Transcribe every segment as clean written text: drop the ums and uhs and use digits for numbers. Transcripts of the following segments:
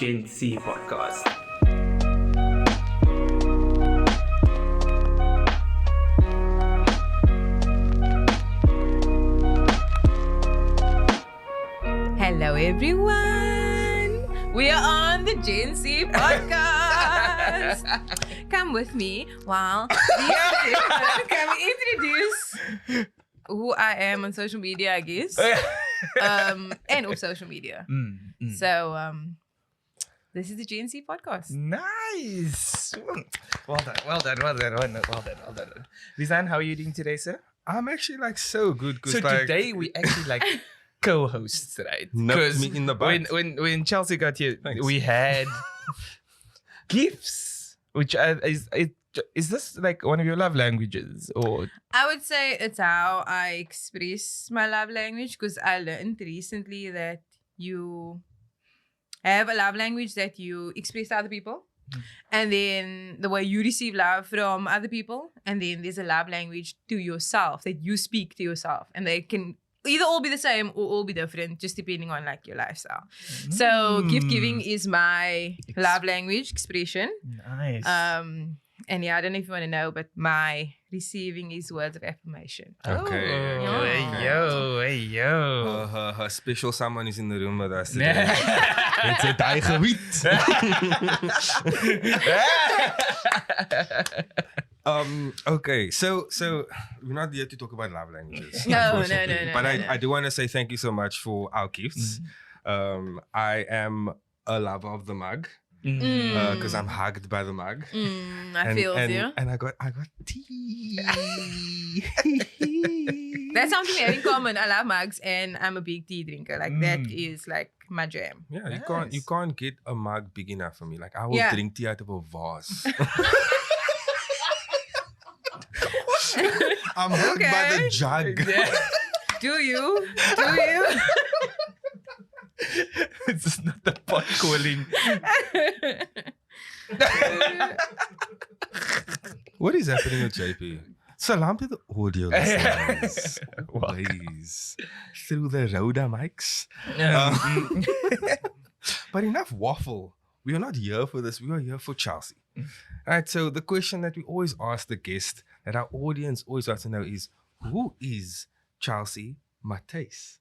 Gen Z podcast. Hello, everyone. We are on the Gen Z podcast. Come with me while can we introduce who I am on social media, I guess, and off social media. So, this is the Gen Z podcast. Nice. Well done. Rizaan, how are you doing today, sir? I'm actually so good. So today we actually co-hosts, right? Knocked me in the butt. When Chelsey got here, Thanks. we had gifts, which is this one of your love languages or? I would say it's how I express my love language, because I learned recently that you have a love language that you express to other people, and then the way you receive love from other people, and then there's a love language to yourself that you speak to yourself, and they can either all be the same or all be different, just depending on your lifestyle. So gift giving is my love language expression. Nice. And yeah, I don't know if you want to know, but my receiving is words of affirmation. Okay. Oh, hey yo. Her special someone is in the room with us today. It's a tiger wheat. Okay, so we're not here to talk about love languages. No. But I do want to say thank you so much for our gifts. I am a lover of the mug. Because I'm hugged by the mug. I feel you. And I got tea. That's something we have in common. I love mugs and I'm a big tea drinker. That is my jam. Yeah, Nice. you can't get a mug big enough for me. I will drink tea out of a vase. I'm hugged by the jug. Do you? This is not the pot calling. What is happening with JP? Salam to the audio listeners. Always. Through the Rhoda mics. But enough waffle. We are not here for this. We are here for Chelsey. Alright, so the question that we always ask the guest, that our audience always wants to know is, who is Chelsey Matthys?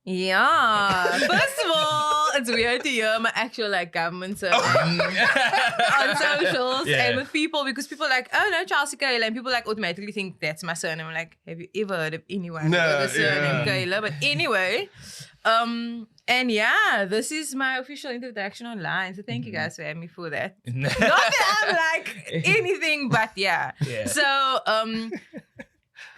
Yeah. First of all, it's weird to hear my actual government surname on socials and with people, because people are like, oh no, Chelsey Kayla, and people automatically think that's my surname. I'm like, have you ever heard of anyone with the surname Kayla? But anyway, and yeah, this is my official introduction online. So thank you guys for having me for that. Not that I'm anything, but yeah. So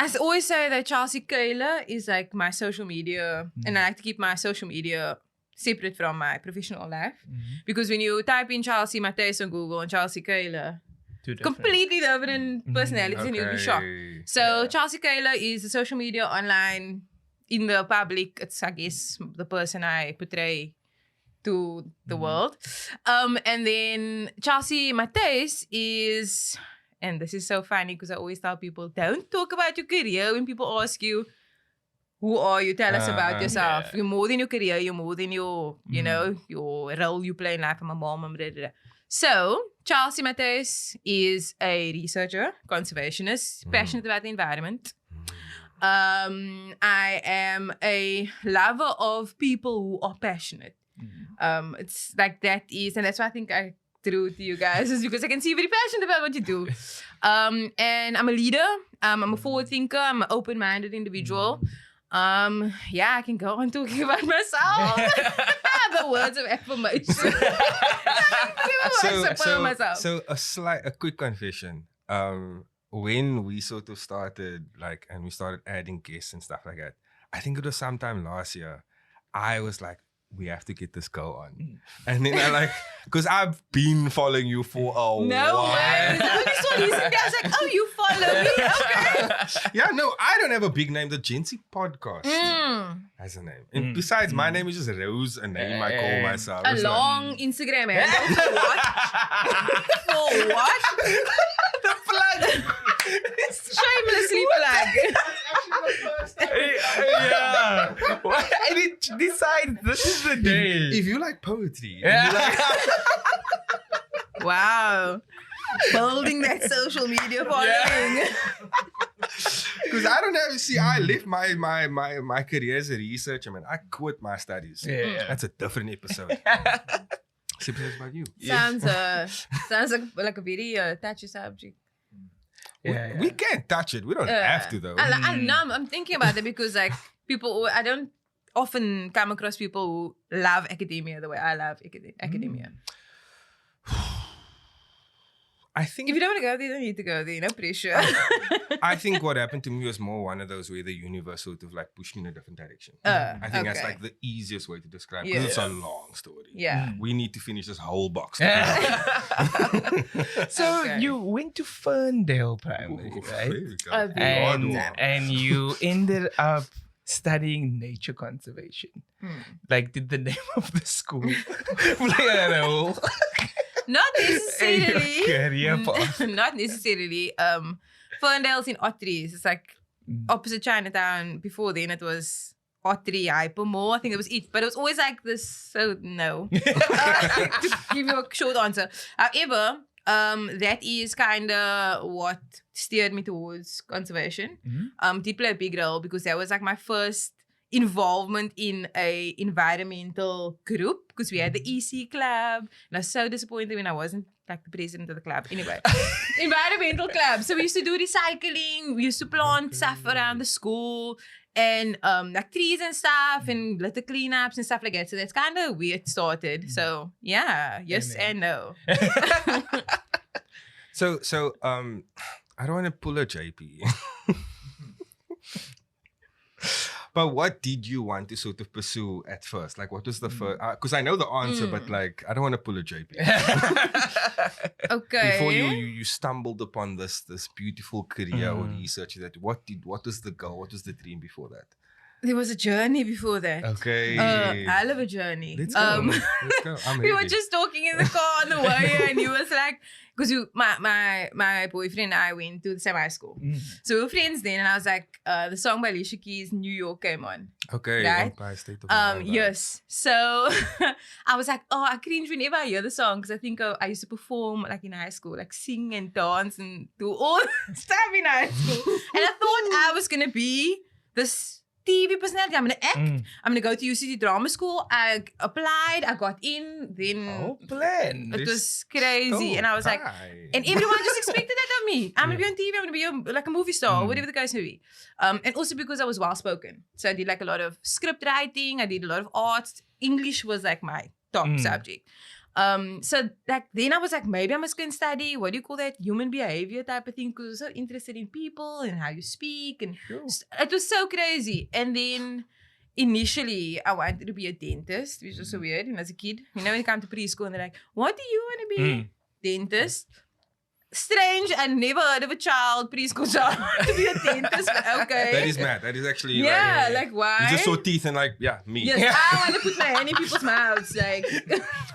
I always say that Chelsey Kayla is my social media, and I like to keep my social media separate from my professional life. Because when you type in Chelsey Matthys on Google and Chelsey Kayla, completely different personalities, and you'll be shocked. So Chelsey Kayla is the social media online in the public. It's, I guess, the person I portray to the world. And then Chelsey Matthys is... And this is so funny because I always tell people, don't talk about your career when people ask you, who are you? Tell us about yourself. You're more than your career. You're more than your, your role you play in life. I'm a mom. So, Chelsey Matthys is a researcher, conservationist, passionate about the environment. I am a lover of people who are passionate. It's that is, and that's why I think I through to you guys, is because I can see you're very passionate about what you do. And I'm a leader. I'm a forward thinker. I'm an open-minded individual. I can go on talking about myself. The words of affirmation. So a quick confession. When we sort of started, and we started adding guests and stuff like that, I think it was sometime last year, I was like, we have to get this girl on. And then because I've been following you for a while. No way. I just saw recently, I was like, oh, you follow me? Okay. Yeah, no, I don't have a big name. The Gen Z podcast has a name. And besides, my name is just Rose, a name I call myself. A long Instagram handle. For what? For what? The plug. Shamelessly plug. Yeah. Why I didn't decide this is the day? If you like poetry, Wow. Building that social media following. because I don't have. See, I left my career as a researcher, man. I quit my studies. Yeah. That's a different episode. This episode's about you. Sounds like a very touchy subject. We can't touch it. We don't have to though. I know. I'm thinking about it because like people, I don't often come across people who love academia the way I love academia. I think If you don't want to go there, you don't need to go there. No pressure. I think what happened to me was more one of those where the universe sort of like pushed me in a different direction. I think that's okay. like the easiest way to describe it because it's a long story. Yeah. We need to finish this whole box. So Okay. you went to Ferndale Primary, right? Oh, And you ended up studying nature conservation. Like, did the name of the school play a role? Not necessarily. Career path. Not necessarily. Ferndale's in Otteries. It's like opposite Chinatown. Before then, it was Ottery, Hypermore. I think it was it. But it was always like this. So, no. To give you a short answer. However, that is kind of what steered me towards conservation. Did play a big role because that was like my first involvement in a environmental group because we had the EC club and I was so disappointed when I wasn't like the president of the club. Anyway, environmental club. So we used to do recycling. We used to plant stuff around the school and like trees and stuff and litter cleanups and stuff like that. So that's kind of where it started. So yeah, yes and no. So I don't want to pull a JP. But what did you want to sort of pursue at first? Like, what was the first? Because I know the answer, but like, I don't want to pull a JP. Okay. Before you stumbled upon this beautiful career or research, what was the goal? What was the dream before that? There was a journey before that. Okay. Hell of a journey. Let's go. Let's go. I'm We were ready. just talking in the car on the way, and he was like, because my boyfriend and I went to the same high school. So we were friends then, and I was like, the song by Alicia Keys, New York, came on. Okay. Right? Empire State of Mind. Yes. So I was like, oh, I cringe whenever I hear the song because I think I used to perform like in high school, like sing and dance and do all stuff in high school. And I thought I was going to be this TV personality. I'm going to act. I'm going to go to UCT drama school. I applied. I got in. Then it was crazy. And I was like, and everyone just expected that of me. I'm going to be on TV. I'm going to be like a movie star, whatever the case may be. And also because I was well-spoken. So I did like a lot of script writing. I did a lot of arts. English was like my top subject. So like then I was like, maybe I must go and study, what do you call that? Human behavior type of thing. Because I was so interested in people and how you speak. And it was so crazy. And then initially I wanted to be a dentist, which was so weird. And as a kid, you know, when you come to preschool and they're like, what do you want to be? Dentist. Strange. I never heard of a preschool child to be a dentist, but okay. That is mad. That is actually like why? You just saw teeth and like, yeah, me. Yes, I want to put my hand in people's mouths. Like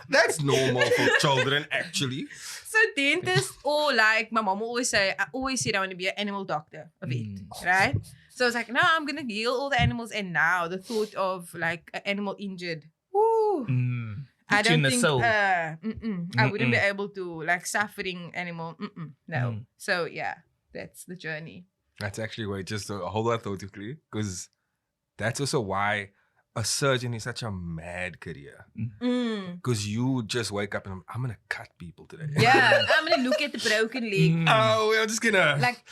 That's normal for children, actually. So dentist or like my mom always said I want to be an animal doctor, a vet, right? So I was like, no, I'm going to heal all the animals. And now the thought of like an animal injured, woo. I don't think I wouldn't be able to like suffering animal. No. So yeah, that's the journey. That's actually why just to hold that thought quickly, because that's also why a surgeon is such a mad career. Because you just wake up and I'm gonna cut people today. Yeah, I'm gonna look at the broken leg. Oh, we're just gonna like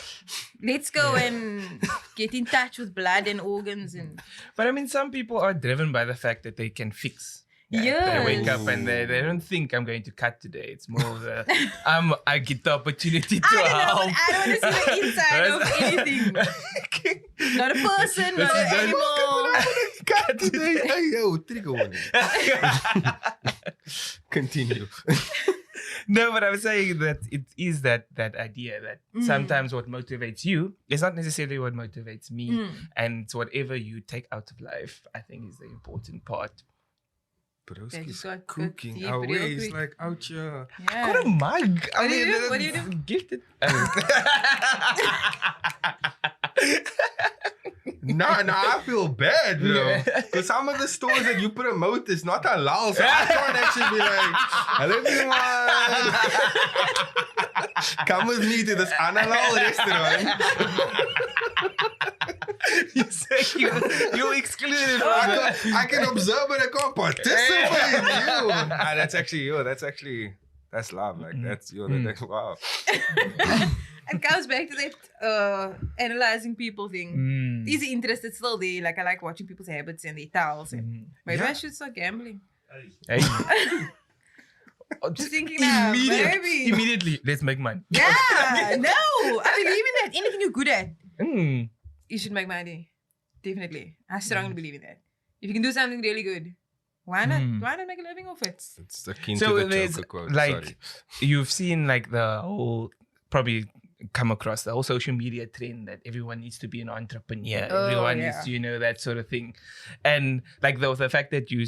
let's go and get in touch with blood and organs and. But I mean, some people are driven by the fact that they can fix. Yeah. They wake up and they don't think I'm going to cut today. It's more of the I get the opportunity to help. I don't want to see the inside of anything. Not a person, not an animal. Cut today. Hey, yo, trigger warning. Continue. No, but I was saying that it is that idea that sometimes what motivates you is not necessarily what motivates me. And it's whatever you take out of life, I think is the important part. Broski's cooking away. It's like out here. Got a mug. What do you do? Gifted. No, I feel bad, bro. Because some of the stores that you promote is not halal, so I can't actually be like, hello everyone. Come with me to this unhalal restaurant. You say you're excluded. I can observe, but I can't participate. That's love. Like that's wow. It goes back to that analyzing people thing. Is the interest is still there? Like I like watching people's habits and their towels. And maybe I should start gambling. Hey. Just thinking now, maybe. Immediately, let's make money. Yeah, no, I believe in that. Anything you're good at, you should make money. Definitely, I strongly believe in that. If you can do something really good, why not? Why not make a living off it? It's akin to the Joker quote. Like you've seen, like the whole probably come across the whole social media trend that everyone needs to be an entrepreneur. Everyone needs to, that sort of thing, and like the fact that you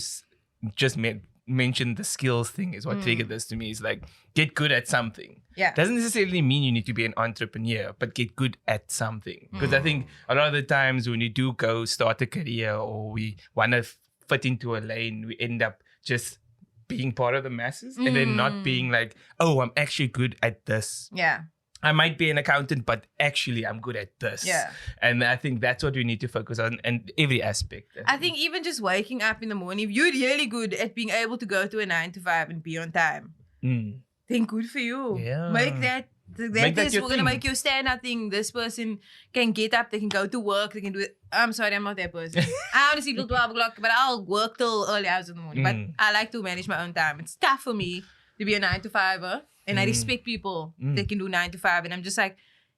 just mentioned the skills thing is what triggered this to me. Is like get good at something. Yeah, doesn't necessarily mean you need to be an entrepreneur, but get good at something. Because I think a lot of the times when you do go start a career or we want to fit into a lane, we end up just being part of the masses and then not being like, oh, I'm actually good at this. Yeah. I might be an accountant, but actually I'm good at this. Yeah. And I think that's what we need to focus on in every aspect. I think even just waking up in the morning, if you're really good at being able to go to a 9 to 5 and be on time, then good for you. Yeah. Make that is we're going to make you stand up thing. This person can get up, they can go to work, they can do it. I'm sorry, I'm not that person. I honestly till 12 o'clock, but I'll work till early hours in the morning. But I like to manage my own time. It's tough for me to be a 9 to 5er. And I respect people that can do 9 to 5. And I'm just like,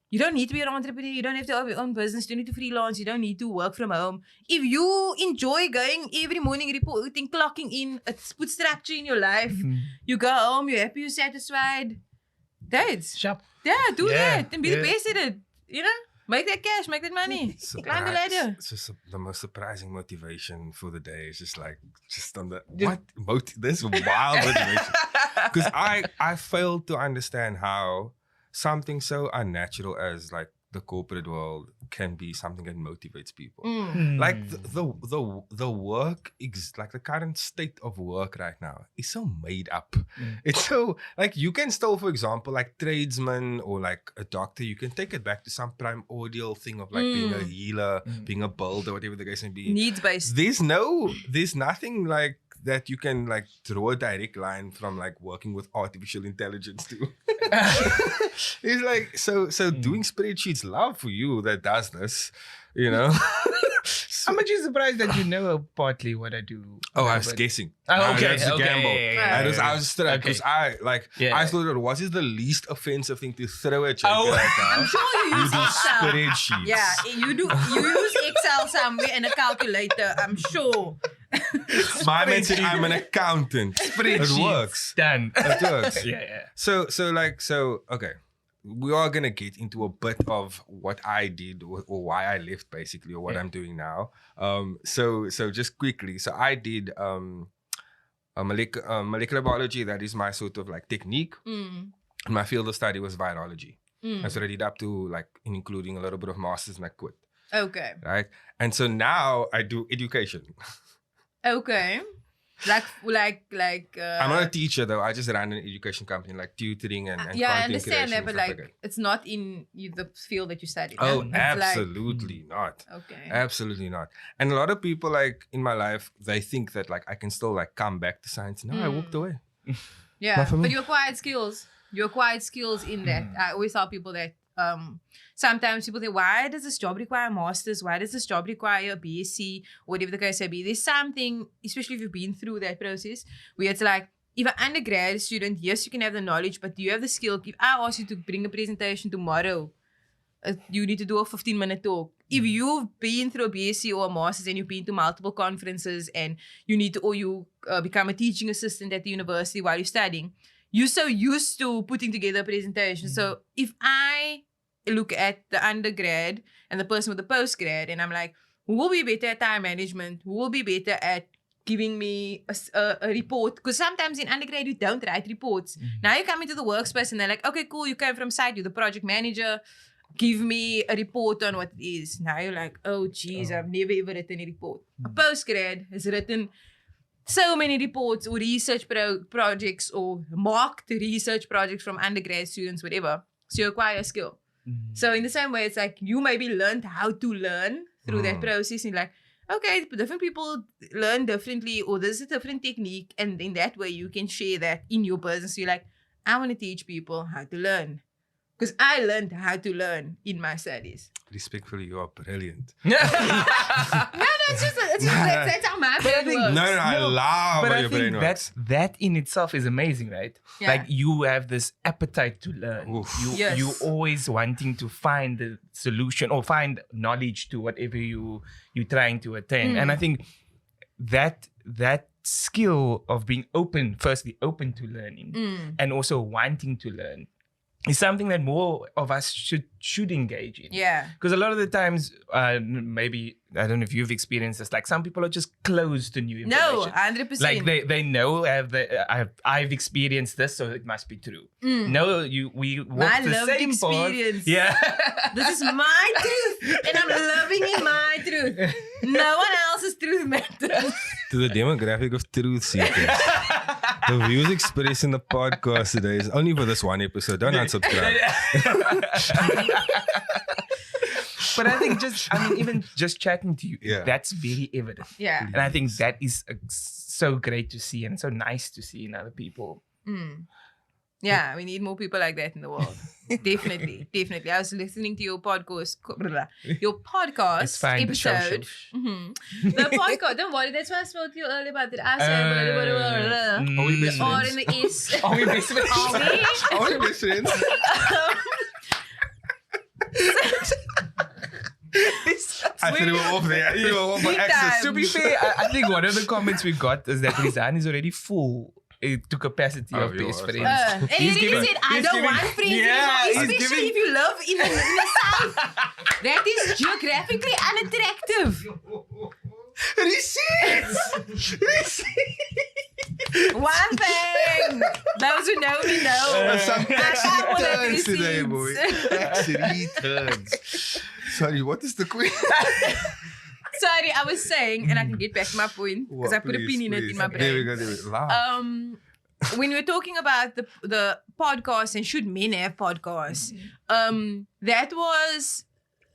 you don't need to be an entrepreneur. You don't have to have your own business. You don't need to freelance. You don't need to work from home. If you enjoy going every morning, reporting, clocking in, it puts structure in your life. You go home, you're happy, you're satisfied. That's Shop. Yeah, do that and be the best at it. Make that cash, make that money. Climb the ladder. It's just the most surprising motivation for the day. It's just like, on the, this wild motivation. Because I failed to understand how something so unnatural as like the corporate world can be something that motivates people. Like the work, like the current state of work right now is so made up. It's so like you can still, for example, like tradesman or like a doctor, you can take it back to some primordial thing of like being a healer, being a builder, whatever the case may be. Needs based. There's nothing like that you can like draw a direct line from like working with artificial intelligence to. It's like so doing spreadsheets, love for you that does this, I'm actually surprised that you know partly what I do. Oh, I was guessing. Oh, okay. That's a gamble. Yeah. I was struck because I thought it was the least offensive thing to throw at you. I'm sure you use Excel. Spreadsheets. Yeah, you do. You use Excel somewhere and a calculator. I'm sure. My man said I'm an accountant. Spreadsheets. It works. Done. It works. Yeah. So okay. We are gonna get into a bit of what I did or why I left, basically, or what I'm doing now. So just quickly. So I did molecular biology. That is my sort of like technique. My field of study was virology. That's what I did up to like including a little bit of masters, and I quit. Okay. Right. And so now I do education. Okay. Like. I'm not a teacher though. I just ran an education company, like tutoring and I understand that, but like it's not in the field that you studied. Oh, absolutely not. Okay. Absolutely not. And a lot of people like in my life, they think that like I can still like come back to science. No, I walked away. Yeah, but you acquired skills. You acquired skills in that. I always tell people that sometimes people say, why does this job require a master's? Why does this job require a BSc? Or whatever the case may be. There's something, especially if you've been through that process, where it's like, if an undergrad student, yes, you can have the knowledge, but do you have the skill? If I ask you to bring a presentation tomorrow, you need to do a 15-minute talk. If you've been through a BSc or a master's and you've been to multiple conferences and you need to, or you become a teaching assistant at the university while you're studying, you're so used to putting together a presentation. So if I look at the undergrad and the person with the postgrad and I'm like, who will be better at time management? Who will be better at giving me a report? Because sometimes in undergrad, you don't write reports. Now you come into the workspace and they're like, okay, cool, you came from site, you're the project manager. give me a report on what it is. Now you're like, oh geez, I've never ever written a report. A postgrad has written so many reports or research projects or mocked research projects from undergrad students, whatever. So you acquire a skill. So in the same way, it's like you maybe learned how to learn through that process. And like, okay, different people learn differently, or this is a different technique. And in that way, you can share that in your business. So you're like, I want to teach people how to learn. Because I learned how to learn in my studies. Respectfully, you are brilliant. No, it's just that's how my brain works. No, I love But how I your brain think works. that in itself is amazing, right? Yeah. Like you have this appetite to learn. Oof. You always wanting to find the solution or find knowledge to whatever you're trying to attain. And I think that skill of being open to learning and also wanting to learn is something that more of us should engage in. Yeah. Because a lot of the times, maybe, I don't know if you've experienced this, like some people are just closed to new No, information. 100%. Like they know, I've experienced this, so it must be true. No, we walk My the lived same path. experience. Yeah. This is my truth, and I'm loving in my truth. No one else's truth matters. To the demographic of truth seekers. The views expressed in the podcast today is only for this one episode. Don't unsubscribe. But I think even just chatting to you, Yeah. that's very evident. Yeah. And I think that is so great to see and so nice to see in other people. Yeah, we need more people like that in the world. Definitely. I was listening to your podcast It's fine, the show. episode. The podcast, don't worry, that's why I spoke to you earlier about that. I said, Are we best or friends? in the S. Are we best friends? Are we? Are we best friends? I threw it off there. I threw it off by Big access. time. To be fair, I think one of the comments we got is that Rizaan is already full to capacity Oh, of yeah, best that's friends. And he He's even giving- said, I he's don't giving- want friends Yeah, anymore, he's especially giving- if you live in the south. That is geographically unattractive. Receipts! One thing. Those who know me know. Some tax I can't let returns today, receipts. boy. Tax returns. Sorry, what is the quiz? Sorry, I was saying, and I can get back to my point because I put a pin in it in my There we brain. go, there we go. Laugh. When we were talking about the podcast and should men have podcasts, that was,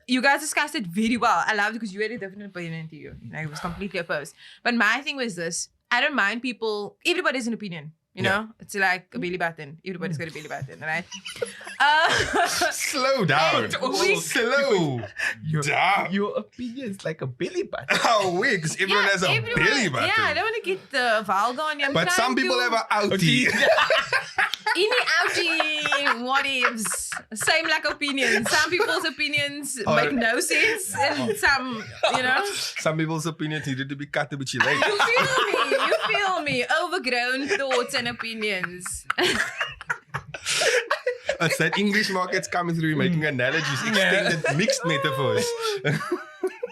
you guys discussed it very well. I loved it because you had a different opinion to you. Like, it was completely opposed. But my thing was this: I don't mind people. Everybody has an opinion. You know, it's like a belly button. Everybody's got a belly button, right? Slow down. Slow down. Your opinion is like a belly button. Oh, wait, because everyone has a belly button. Yeah, I don't want to get the vulgar on you. I'm But trying some people to- have an outie. Any ouchie, what ifs. Same like opinions. Some people's opinions make no sense, and some, you know. Some people's opinions needed to be cut a bit late. You feel me. Overgrown thoughts and opinions. It's that English market's coming through, making analogies, extended, mixed metaphors.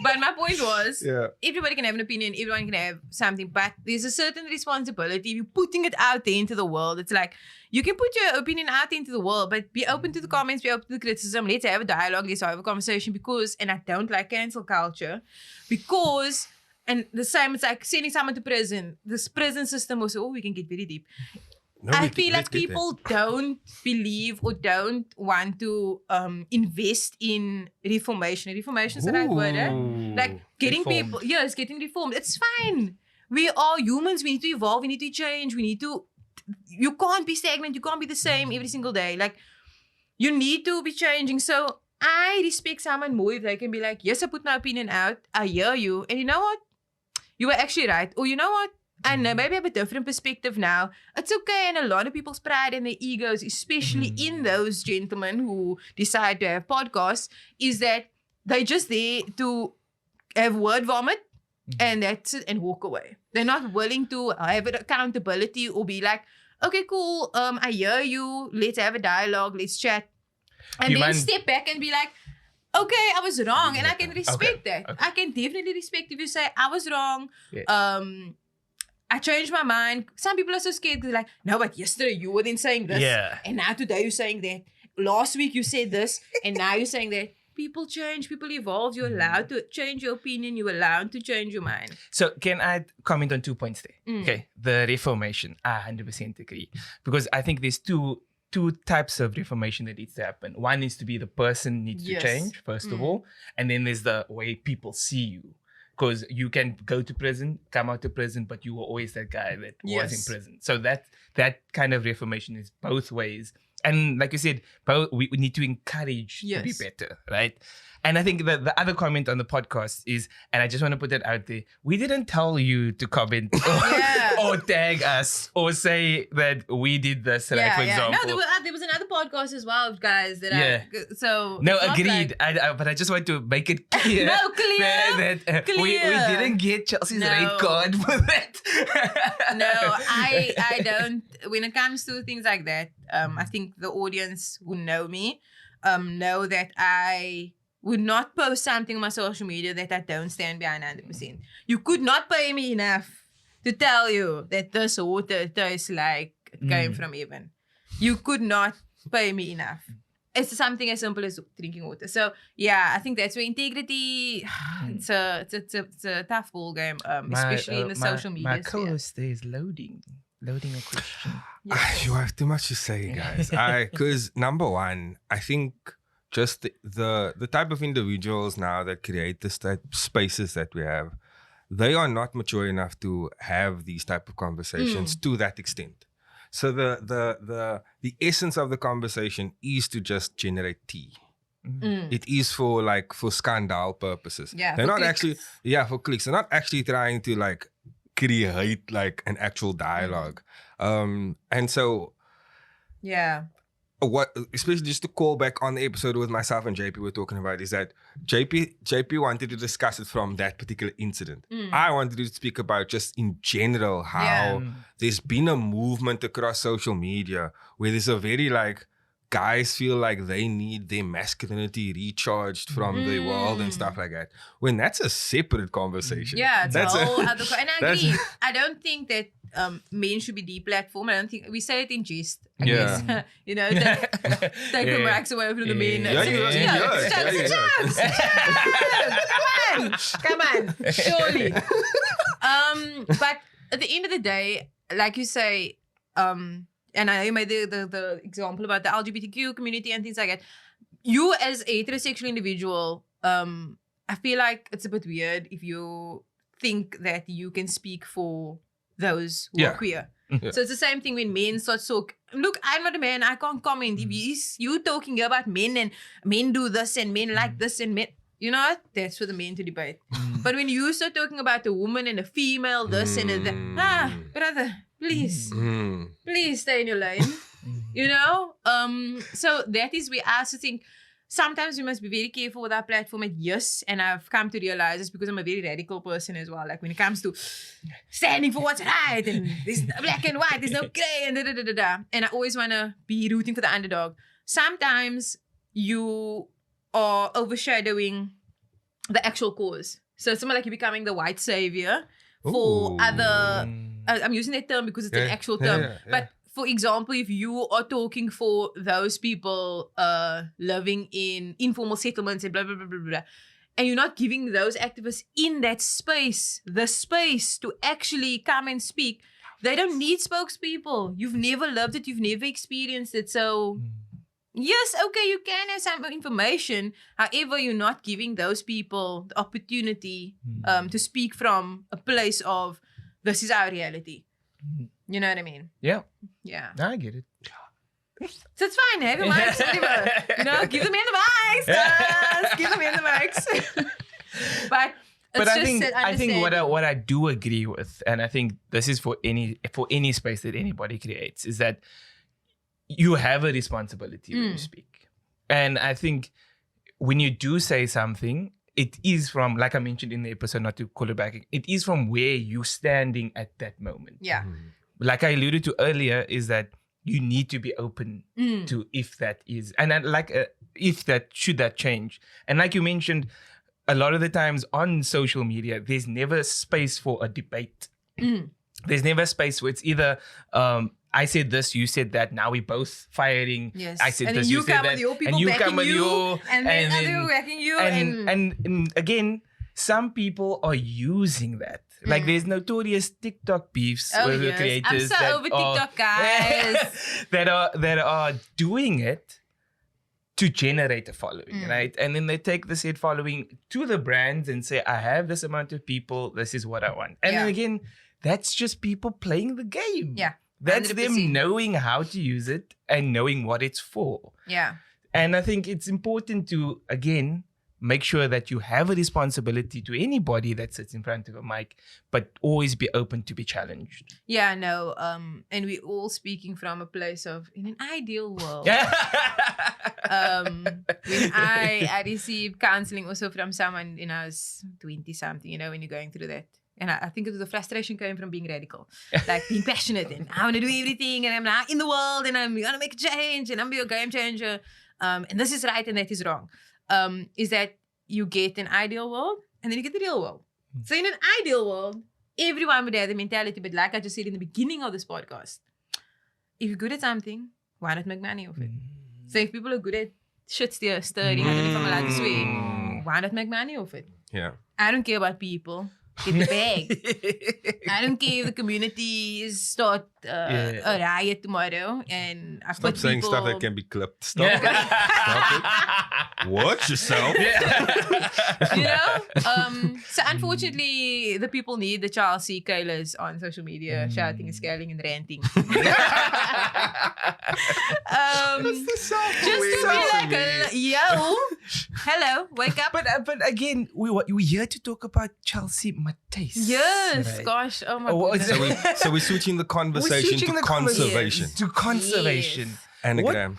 But my point was, Yeah. everybody can have an opinion, everyone can have something, but there's a certain responsibility. If you're putting it out there into the world, it's like, you can put your opinion out there into the world, but be open to the comments, be open to the criticism. Let's have a dialogue, let's have a conversation because, and I don't like cancel culture, because, and the same, it's like sending someone to prison. This prison system also, we can get very deep. No, I we- feel let's like get there. people don't believe or don't want to invest in reformation. Reformation is the right word, eh? Ooh, Like getting reformed. people, yes, getting reformed. It's fine. We are humans. We need to evolve. We need to change. We need to. You can't be stagnant. You can't be the same every single day. Like you need to be changing. So I respect someone more if they can be like, yes, I put my opinion out. I hear you, and you know what? You were actually right. Or you know what? I know, maybe I have a different perspective now. It's okay. And a lot of people's pride and their egos, especially in those gentlemen who decide to have podcasts, is that they're just there to have word vomit and that's it and walk away. They're not willing to have an accountability or be like, okay, cool. I hear you. Let's have a dialogue. Let's chat. And then step back and be like, okay, I was wrong. And I can respect that. Okay. I can definitely respect if you say, I was wrong. Yeah. I changed my mind. Some people are so scared because they're like, no, but yesterday you were then saying this. Yeah. And now today you're saying that. last week you said this, and now you're saying that. People change, people evolve. You're allowed to change your opinion. You're allowed to change your mind. So can I comment on 2 points there? Okay, the reformation. I 100% agree. Because I think there's two types of reformation that needs to happen. One is to be the person needs to change, first of all. And then there's the way people see you. Because you can go to prison, come out of prison, but you were always that guy that was in prison. So that kind of reformation is both ways. And like you said, we need to encourage to be better, right? And I think that the other comment on the podcast is, and I just want to put that out there, we didn't tell you to comment or tag us or say that we did this, like, for example. No, there was another podcast as well, guys. So no, agreed. But I just want to make it clear, that we didn't get Chelsea's red card for that. No, I don't. When it comes to things like that, I think the audience who know me know that I would not post something on my social media that I don't stand behind 100%. You could not pay me enough to tell you that this water tastes like it came from heaven. You could not pay me enough. It's something as simple as drinking water. So yeah, I think that's where integrity. It's a tough ball game, especially in the social media. My co-host there is loading a question. You have too much to say, guys. Because number one, I think just the type of individuals now that create this type of spaces that we have, they are not mature enough to have these type of conversations to that extent. So the essence of the conversation is to just generate tea. It is for scandal purposes. Yeah, they're not clicks. actually for clicks. They're not actually trying to like create like an actual dialogue. And so what, especially just to call back on the episode with myself and JP were talking about, is that JP wanted to discuss it from that particular incident. I wanted to speak about just in general how there's been a movement across social media where there's a very like guys feel like they need their masculinity recharged from the world and stuff like that. When that's a separate conversation. Yeah, it's a whole other. And I agree. I don't think that men should be deplatformed. I don't think we say it in jest. I guess. You know, take the mics away from the men. Come on, surely. But at the end of the day, like you say, and I made the example about the LGBTQ community and things like that. You as a heterosexual individual, I feel like it's a bit weird if you think that you can speak for those who are queer. So it's the same thing when men start talking. Look, I'm not a man. I can't comment. If you talking about men and men do this and men like this and men, you know what? That's for the men to debate. But when you start talking about a woman and a female, this and that, brother, please stay in your lane. You know? So that is where I also think sometimes we must be very careful with our platform. And I've come to realize this because I'm a very radical person as well. Like when it comes to standing for what's right and there's black and white, there's no gray and da-da-da-da-da. And I always want to be rooting for the underdog. Sometimes you are overshadowing the actual cause. So it's something like you're becoming the white savior for other... I'm using that term because it's an actual term. But for example, if you are talking for those people living in informal settlements and blah, blah, blah, blah, blah, and you're not giving those activists in that space, the space to actually come and speak, they don't need spokespeople. You've never lived it. You've never experienced it. So... yes, okay, you can have some information. However, you're not giving those people the opportunity to speak from a place of, this is our reality. You know what I mean? Yeah. Yeah. I get it. So it's fine. Have your mics, whatever. You know, give them in the mics, guys. Give them in the mics. But I think what I do agree with, and I think this is for any space that anybody creates, is that you have a responsibility when you speak. And I think when you do say something, it is from, like I mentioned in the episode, not to call it back, it is from where you're standing at that moment. Yeah. Like I alluded to earlier, is that you need to be open to if that is, and then if that, should that change. And like you mentioned, a lot of the times on social media, there's never space for a debate. There's never space where it's either I said this, you said that. Now we both firing. Yes. I said and this, then you said come that, with your people and you backing come with you, your, and then other backing you, and again, some people are using that. Like there's notorious TikTok beefs with the creators I'm so over TikTok, guys. that are doing it to generate a following, right? And then they take the said following to the brands and say, I have this amount of people, this is what I want. And then again, that's just people playing the game. Yeah. That's 100%. them knowing how to use it and knowing what it's for. Yeah. And I think it's important to, again, make sure that you have a responsibility to anybody that sits in front of a mic, but always be open to be challenged. Yeah, no. And we're all speaking from a place of, in an ideal world. When I received counseling also from someone, I was 20-something, when you're going through that. And I think it was the frustration coming from being radical, like being passionate and I want to do everything and I'm now in the world and I'm going to make a change and I'm be a game changer. And this is right and that is wrong. Is that you get an ideal world and then you get the real world. So in an ideal world, everyone would have the mentality, but like I just said in the beginning of this podcast, if you're good at something, why not make money off it? So if people are good at shit stirring, I don't know if I'm allowed to swear, why not make money off it? Yeah. I don't care about people. Get the bag. I don't care if the communities start a riot tomorrow and I Stop put saying people... stuff that can be clipped. Stop it. Stop it. Watch yourself. So unfortunately, the people need the Chelsey Kaylas on social media shouting and scaling and ranting. That's the sound. Just to be like, yo, hello, wake up. But again, we're here to talk about Chelsey Matthys. Yes, right? gosh, oh my goodness. So we're switching the conversation to conservation. To conservation. Yes. Anagram.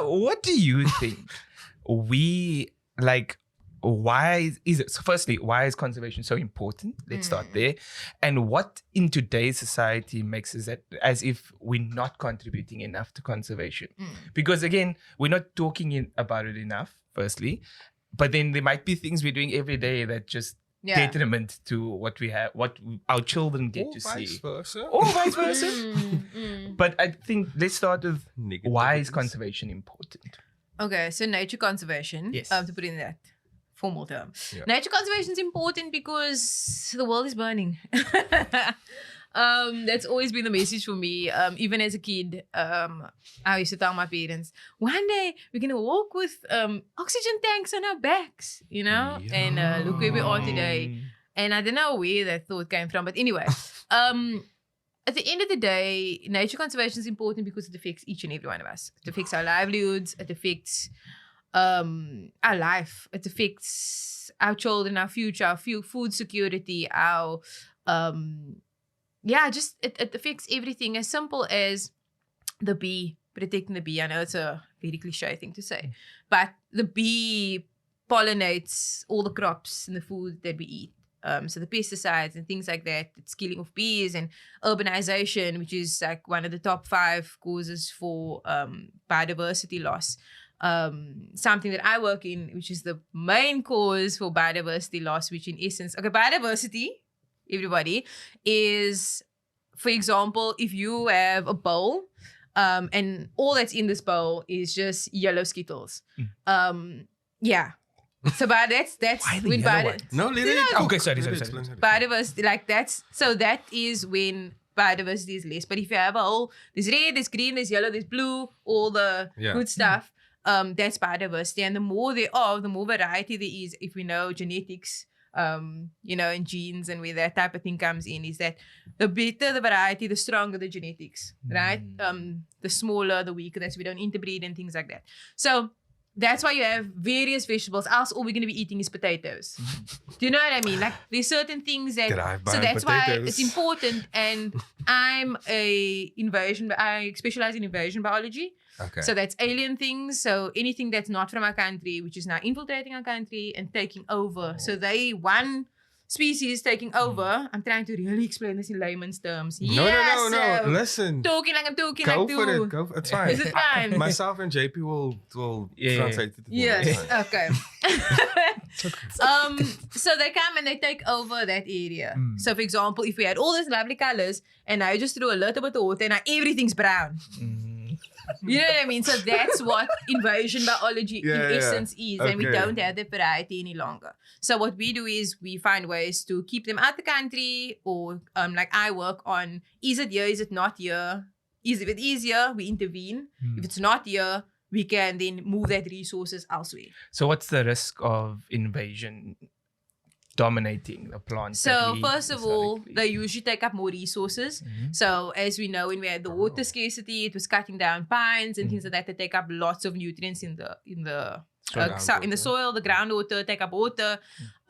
What do you think? Why is it? So firstly, why is conservation so important? Let's start there. And what in today's society makes us that as if we're not contributing enough to conservation? Because again, we're not talking about it enough, firstly. But then there might be things we're doing every day that just detriment to what we have, what our children get to see. Or vice versa. But I think let's start with why is conservation important? Okay, so nature conservation. Yes. To put in that formal term. Yeah. Nature conservation is important because the world is burning. That's always been the message for me. Even as a kid, I used to tell my parents, one day we're going to walk with oxygen tanks on our backs, and look where we are today. And I don't know where that thought came from. But anyway, at the end of the day, nature conservation is important because it affects each and every one of us. It affects our livelihoods. It affects our life. It affects our children, our future, our food security, our... it affects everything as simple as the bee, protecting the bee. I know it's a very cliche thing to say, but the bee pollinates all the crops and the food that we eat. So the pesticides and things like that, it's killing of bees and urbanization, which is like one of the top 5 causes for biodiversity loss. Something that I work in, which is the main cause for biodiversity loss, which in essence, biodiversity, everybody, is, for example, if you have a bowl and all that's in this bowl is just yellow Skittles. So that's Why the when yellow ones? No, let it. Okay, sorry. biodiversity, that is when biodiversity is less. But if you have a whole, there's red, there's green, there's yellow, there's blue, all the good stuff, that's biodiversity. And the more there are, the more variety there is. If we know genetics, and genes and where that type of thing comes in, is that the better the variety, the stronger the genetics, right? The smaller, the weaker, that's we don't interbreed and things like that. So that's why you have various vegetables. Else all we're going to be eating is potatoes. Do you know what I mean? Like there's certain things that, so that's why it's important. And I specialize in invasion biology. Okay. So that's alien things. So anything that's not from our country, which is now infiltrating our country and taking over. So species taking over. I'm trying to really explain this in layman's terms. No. So Listen. talking like I'm talking Go like for you. it. Go for it. It's fine. Is it fine? Myself and JP will translate it. Yes. Okay. So they come and they take over that area. So, for example, if we had all these lovely colors and now you just threw a little bit of water and now everything's brown. You know what I mean? So that's what invasion biology in essence is, and we don't have the variety any longer. So what we do is we find ways to keep them out the country, or like I work on, is it here, is it not here? If it is here, we intervene. If it's not here, we can then move that resources elsewhere. So what's the risk of invasion dominating the plants? So first of all, they usually take up more resources. So as we know, when we had the water scarcity, it was cutting down pines and things like that. They take up lots of nutrients in the soil, the groundwater, take up water.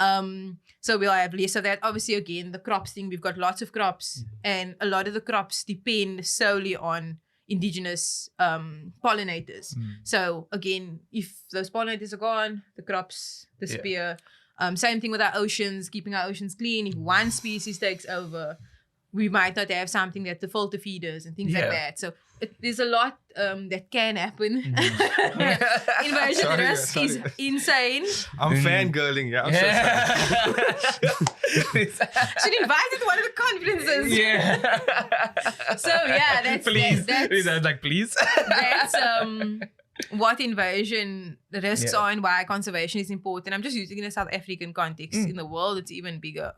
So we'll have less of that. Obviously, again, the crops thing, we've got lots of crops, and a lot of the crops depend solely on indigenous pollinators. So again, if those pollinators are gone, the crops disappear. Same thing with our oceans, keeping our oceans clean. If one species takes over, we might not have something that the filter feeders and things like that. So there's a lot that can happen. Invasion risk is insane. I'm fangirling. Yeah. I'm Should invite it to one of the conferences. So that's please. That's please. That's what invasion risks are and why conservation is important. I'm just using in a South African context. In the world, it's even bigger.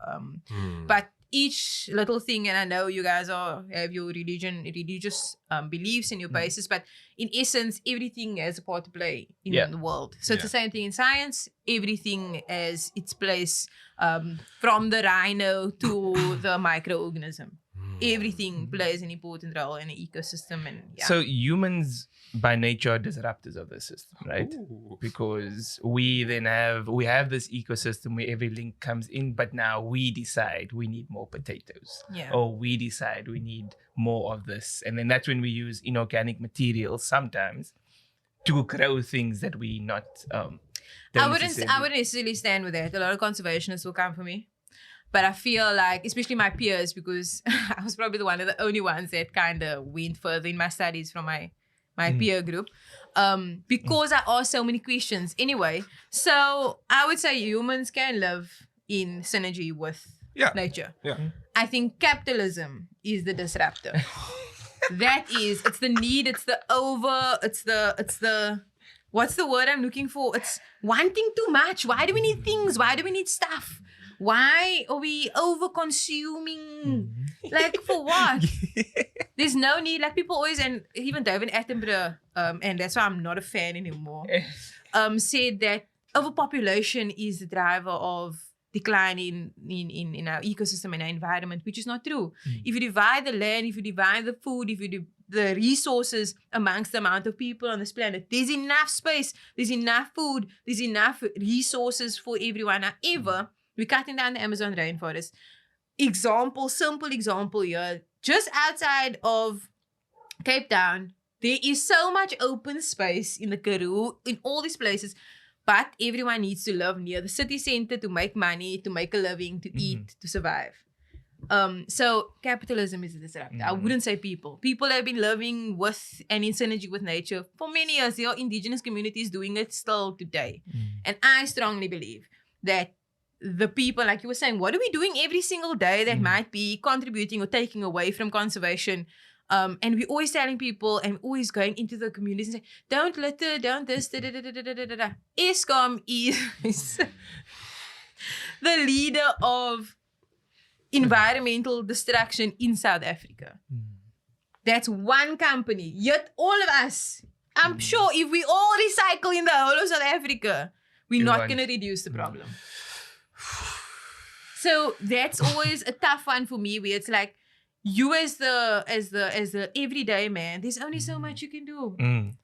But each little thing, and I know you guys have your religious beliefs and your basis, but in essence, everything has a part to play in the world. So it's the same thing in science. Everything has its place, from the rhino to the microorganism. Everything plays an important role in an ecosystem. And so humans by nature are disruptors of the system, right? Because we have this ecosystem where every link comes in, but now we decide we need more potatoes, or we decide we need more of this, and then that's when we use inorganic materials sometimes to grow things that we not. I wouldn't necessarily stand with that. A lot of conservationists will come for me. But I feel like, especially my peers, because I was probably one of the only ones that kind of went further in my studies from my peer group, because I asked so many questions. Anyway, so I would say humans can live in synergy with nature. I think capitalism is the disruptor. It's the need, it's the what's the word I'm looking for? It's wanting too much. Why do we need things? Why do we need stuff? Why are we over-consuming? Like, for what? There's no need. Like, people always, and even David Attenborough, and that's why I'm not a fan anymore, said that overpopulation is the driver of decline in our ecosystem and our environment, which is not true. If you divide the land, if you divide the food, if you the resources amongst the amount of people on this planet, there's enough space, there's enough food, there's enough resources for everyone. However, we're cutting down the Amazon rainforest. Simple example here. Just outside of Cape Town, there is so much open space in the Karoo, in all these places, but everyone needs to live near the city center to make money, to make a living, to eat, to survive. So capitalism is a disruptor. I wouldn't say people. People have been living with and in synergy with nature for many years. There are indigenous communities doing it still today. And I strongly believe that the people, like you were saying, what are we doing every single day that might be contributing or taking away from conservation? And we're always telling people and always going into the communities and saying, don't litter, don't this, Eskom is the leader of environmental destruction in South Africa. That's one company. Yet all of us, I'm sure if we all recycle in the whole of South Africa, we're not going to reduce the problem. So that's always a tough one for me, where it's like, you as the everyday man, there's only so much you can do.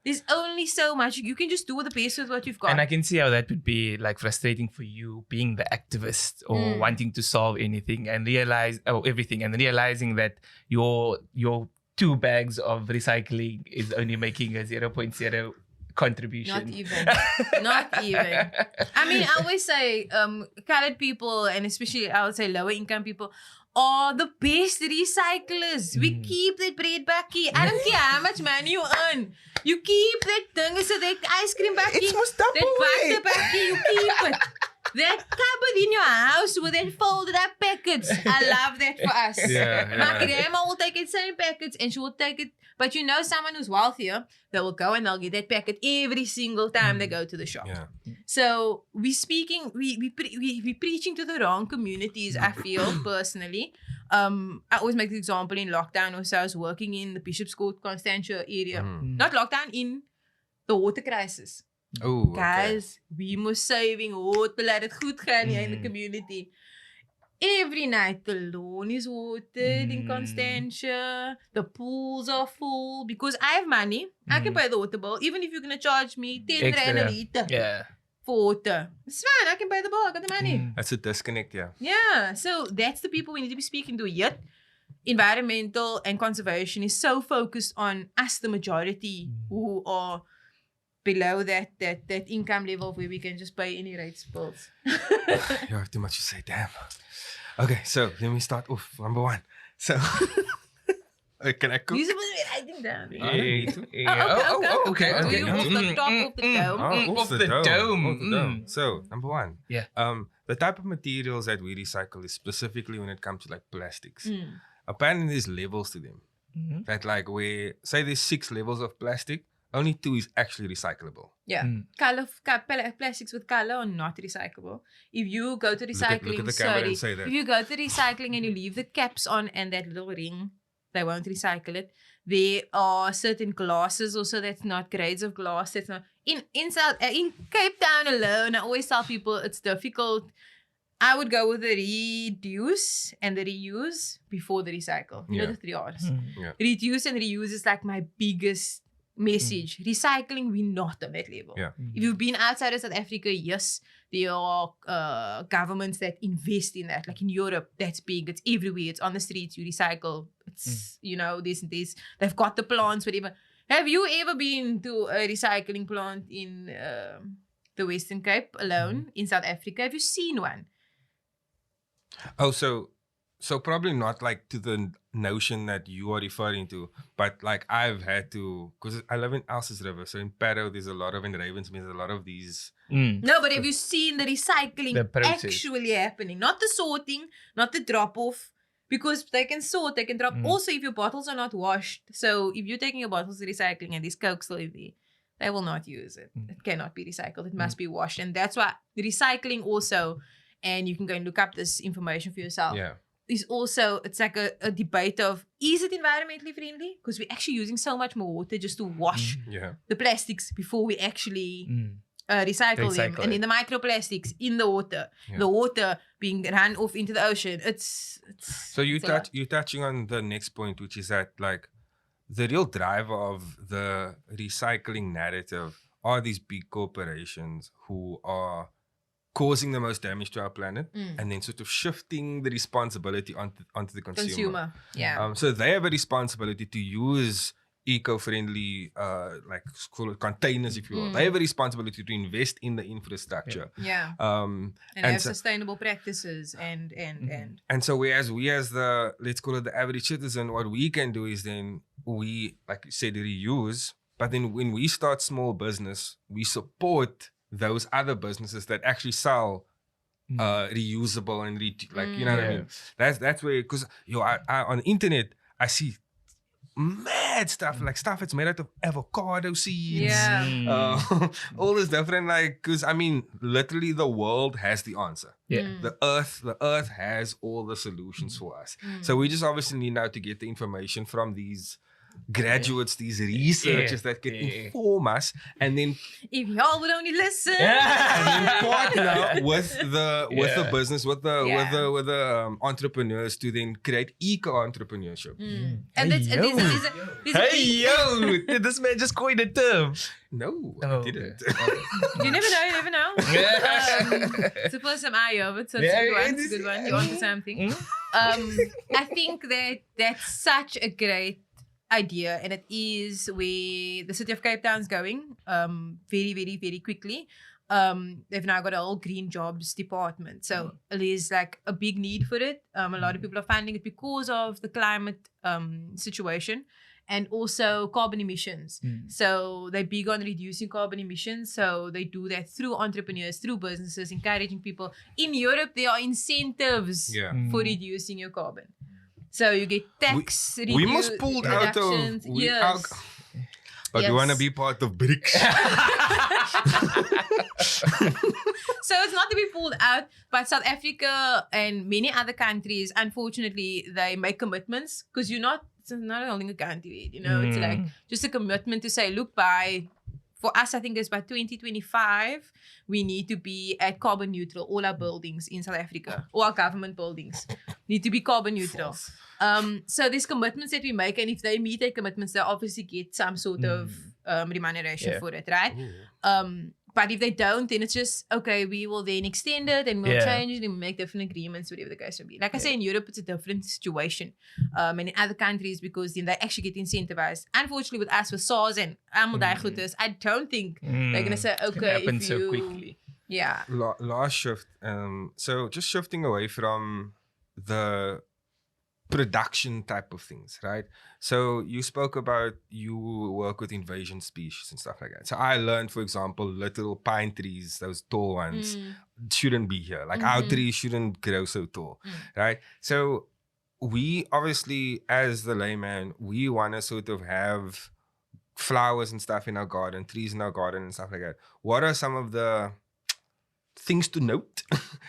There's only so much. You can just do the best with what you've got. And I can see how that would be like frustrating for you, being the activist or wanting to solve anything and realizing that your 2 bags of recycling is only making a 0.0 contribution. Not even. Not even. I mean, I always say colored people, and especially I would say lower income people, are the best recyclers. We keep that bread bakkie. I don't care how much money you earn. You keep that thing, so that ice cream bakkie, It's most double that weight. butter bakkie, you keep it. That cupboard in your house with that folded up packets. I love that for us. My grandma will take it same packets and she will take it. But you know, someone who's wealthier, they will go and they'll get that packet every single time they go to the shop. Yeah. So we preaching to the wrong communities, I feel personally. I always make the example in lockdown also. I was working in the Bishop's Court, Constantia area. Not lockdown, in the water crisis. Oh, Guys, we must saving water, laat het goed gaan hier in the community. Every night the lawn is watered in Constantia. The pools are full because I have money. I can pay the water bill. Even if you're going to charge me 10 rand a liter for water. It's fine. I can pay the bill. I got the money. That's a disconnect, yeah. Yeah. So that's the people we need to be speaking to. Yet environmental and conservation is so focused on us, the majority, who are below that income level where we can just pay any rates bills. You have too much to say, damn. Okay, so let me start off. Number one. So, can I cook? You're supposed to be writing down. Okay. You off the top of the dome. Off the dome. Off the dome. So, number one. Yeah. The type of materials that we recycle is specifically when it comes to like plastics. Apparently, there's levels to them. That like where, say there's 6 levels of plastic, only 2 is actually recyclable. Yeah. Plastics with color are not recyclable. If you go to recycling, look at the camera and say that. If you go to recycling and you leave the caps on and that little ring, they won't recycle it. There are certain glasses also that's not grades of glass. That's not in Cape Town alone. I always tell people it's difficult. I would go with the reduce and the reuse before the recycle. You know the 3 R's. Yeah. Reduce and reuse is like my biggest message. Recycling, we're not on that level. Yeah. If you've been outside of South Africa, yes, there are governments that invest in that. Like in Europe, that's big. It's everywhere. It's on the streets. You recycle. It's, you know, this and this. They've got the plants, whatever. Have you ever been to a recycling plant in the Western Cape alone in South Africa? Have you seen one? Oh, so probably not like to the notion that you are referring to, but like I've had to, because I live in Elsa's River, so in Parow there's a lot of, in Ravensmead there's a lot of these. No, but have you seen the recycling process actually happening? Not the sorting, not the drop-off, because they can sort, they can drop. Also, if your bottles are not washed, so if you're taking your bottles to recycling and this Coke still in there, they will not use it. It cannot be recycled. It must be washed. And that's why the recycling also, and you can go and look up this information for yourself. Yeah. Is also, it's like a debate of, is it environmentally friendly? Because we're actually using so much more water just to wash the plastics before we actually recycle them. And in the microplastics in the water being run off into the ocean. So you're touching on the next point, which is that like the real driver of the recycling narrative are these big corporations who are causing the most damage to our planet and then sort of shifting the responsibility onto the consumer. Yeah. So they have a responsibility to use eco-friendly, like call it containers, if you will. They have a responsibility to invest in the infrastructure. Yeah. And have sustainable practices and. And so we as the, let's call it the average citizen, what we can do is then we, like you said, reuse. But then when we start small business, we support those other businesses that actually sell reusable and like, you know what I mean? That's where, because I on the internet I see mad stuff, like stuff that's made out of avocado seeds, all this different, like, because I mean literally the world has the answer. The earth has all the solutions for us. So we just obviously need now to get the information from these graduates, these researchers that can inform us, and then if y'all would only listen, and then partner with the business, with the entrepreneurs to then create eco-entrepreneurship. And did this man just coin a term? No, I didn't. You never know. It's the first time I hear it, so it's a good one. You're onto something. I think that's such a great idea, and it is where the city of Cape Town's going very, very, very quickly. They've now got a whole green jobs department. So there's like a big need for it. A lot of people are finding it because of the climate situation and also carbon emissions. So they're big on reducing carbon emissions. So they do that through entrepreneurs, through businesses, encouraging people. In Europe, there are incentives for reducing your carbon. So you get tax we must pull out of but you want to be part of BRICS. So it's not to be pulled out, but South Africa and many other countries, unfortunately, they make commitments because it's not holding a country, it's like just a commitment to say, look, for us, I think it's by 2025, we need to be at carbon neutral. All our buildings in South Africa, all our government buildings need to be carbon neutral. So there's commitments that we make, and if they meet their commitments, they obviously get some sort of remuneration for it, right? But if they don't, then it's just, okay, we will then extend it and we'll change it and make different agreements, whatever the case may be. Like I say, in Europe, it's a different situation. And in other countries, because then they actually get incentivized. Unfortunately, with us, with SARS and Almodai I don't think they're going to say, okay, it happens if you... so quickly. Yeah. Last shift. So just shifting away from the production type of things, right? So you spoke about you work with invasion species and stuff like that. So I learned, for example, literal pine trees, those tall ones, shouldn't be here. Like our trees shouldn't grow so tall, right? So we obviously, as the layman, we want to sort of have flowers and stuff in our garden, trees in our garden and stuff like that. What are some of the things to note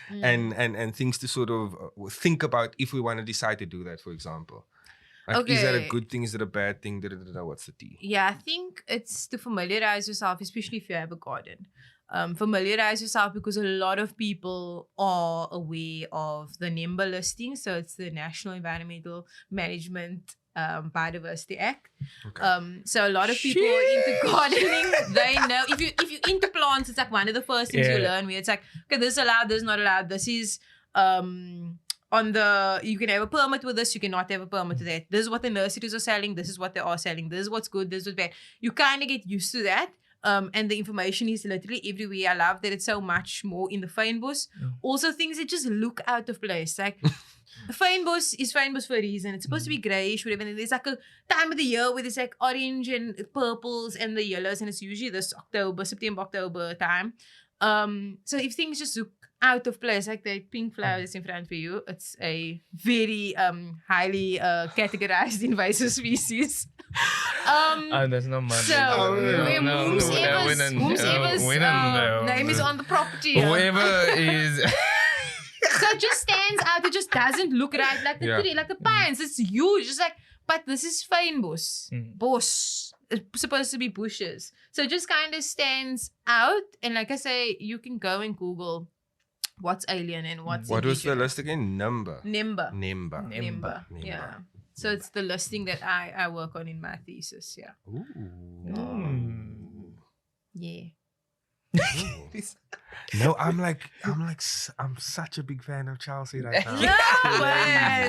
and things to sort of think about if we want to decide to do that, for example? Like, is that a good thing? Is it a bad thing? What's the tea? Yeah, I think it's to familiarize yourself, especially if you have a garden. Familiarize yourself because a lot of people are aware of the NEMBA listing. So it's the National Environmental Management Biodiversity Act. Okay. So a lot of people are into gardening. They know if you into plants, it's like one of the first things you learn where it's like, okay, this is allowed, this is not allowed, this is you can have a permit with this, you cannot have a permit with that. This is what the nurseries are selling, this is what they are selling, this is what's good, this is what's bad. You kind of get used to that. And the information is literally everywhere. I love that it's so much more in the fynbos. Also things that just look out of place. Like the fynbos is fynbos for a reason. It's supposed to be greyish, whatever. And there's like a time of the year where there's like orange and purples and the yellows, and it's usually this September, October time. So if things just look out of place, like the pink flowers in front of you, it's a very highly categorized invasive species. That's not my whomsoever's name is on the property. Whoever is. So it just stands out. It just doesn't look right like the tree, like the pines. It's huge. Just like, but this is fynbos. Bos. It's supposed to be bushes. So it just kind of stands out. And like I say, you can go and Google what's alien and what's What indigenous. was the list again? NEMBA. Yeah. So it's the listing that I work on in my thesis. Yeah. Ooh. Yeah. No, I'm such a big fan of Chelsey right now. No,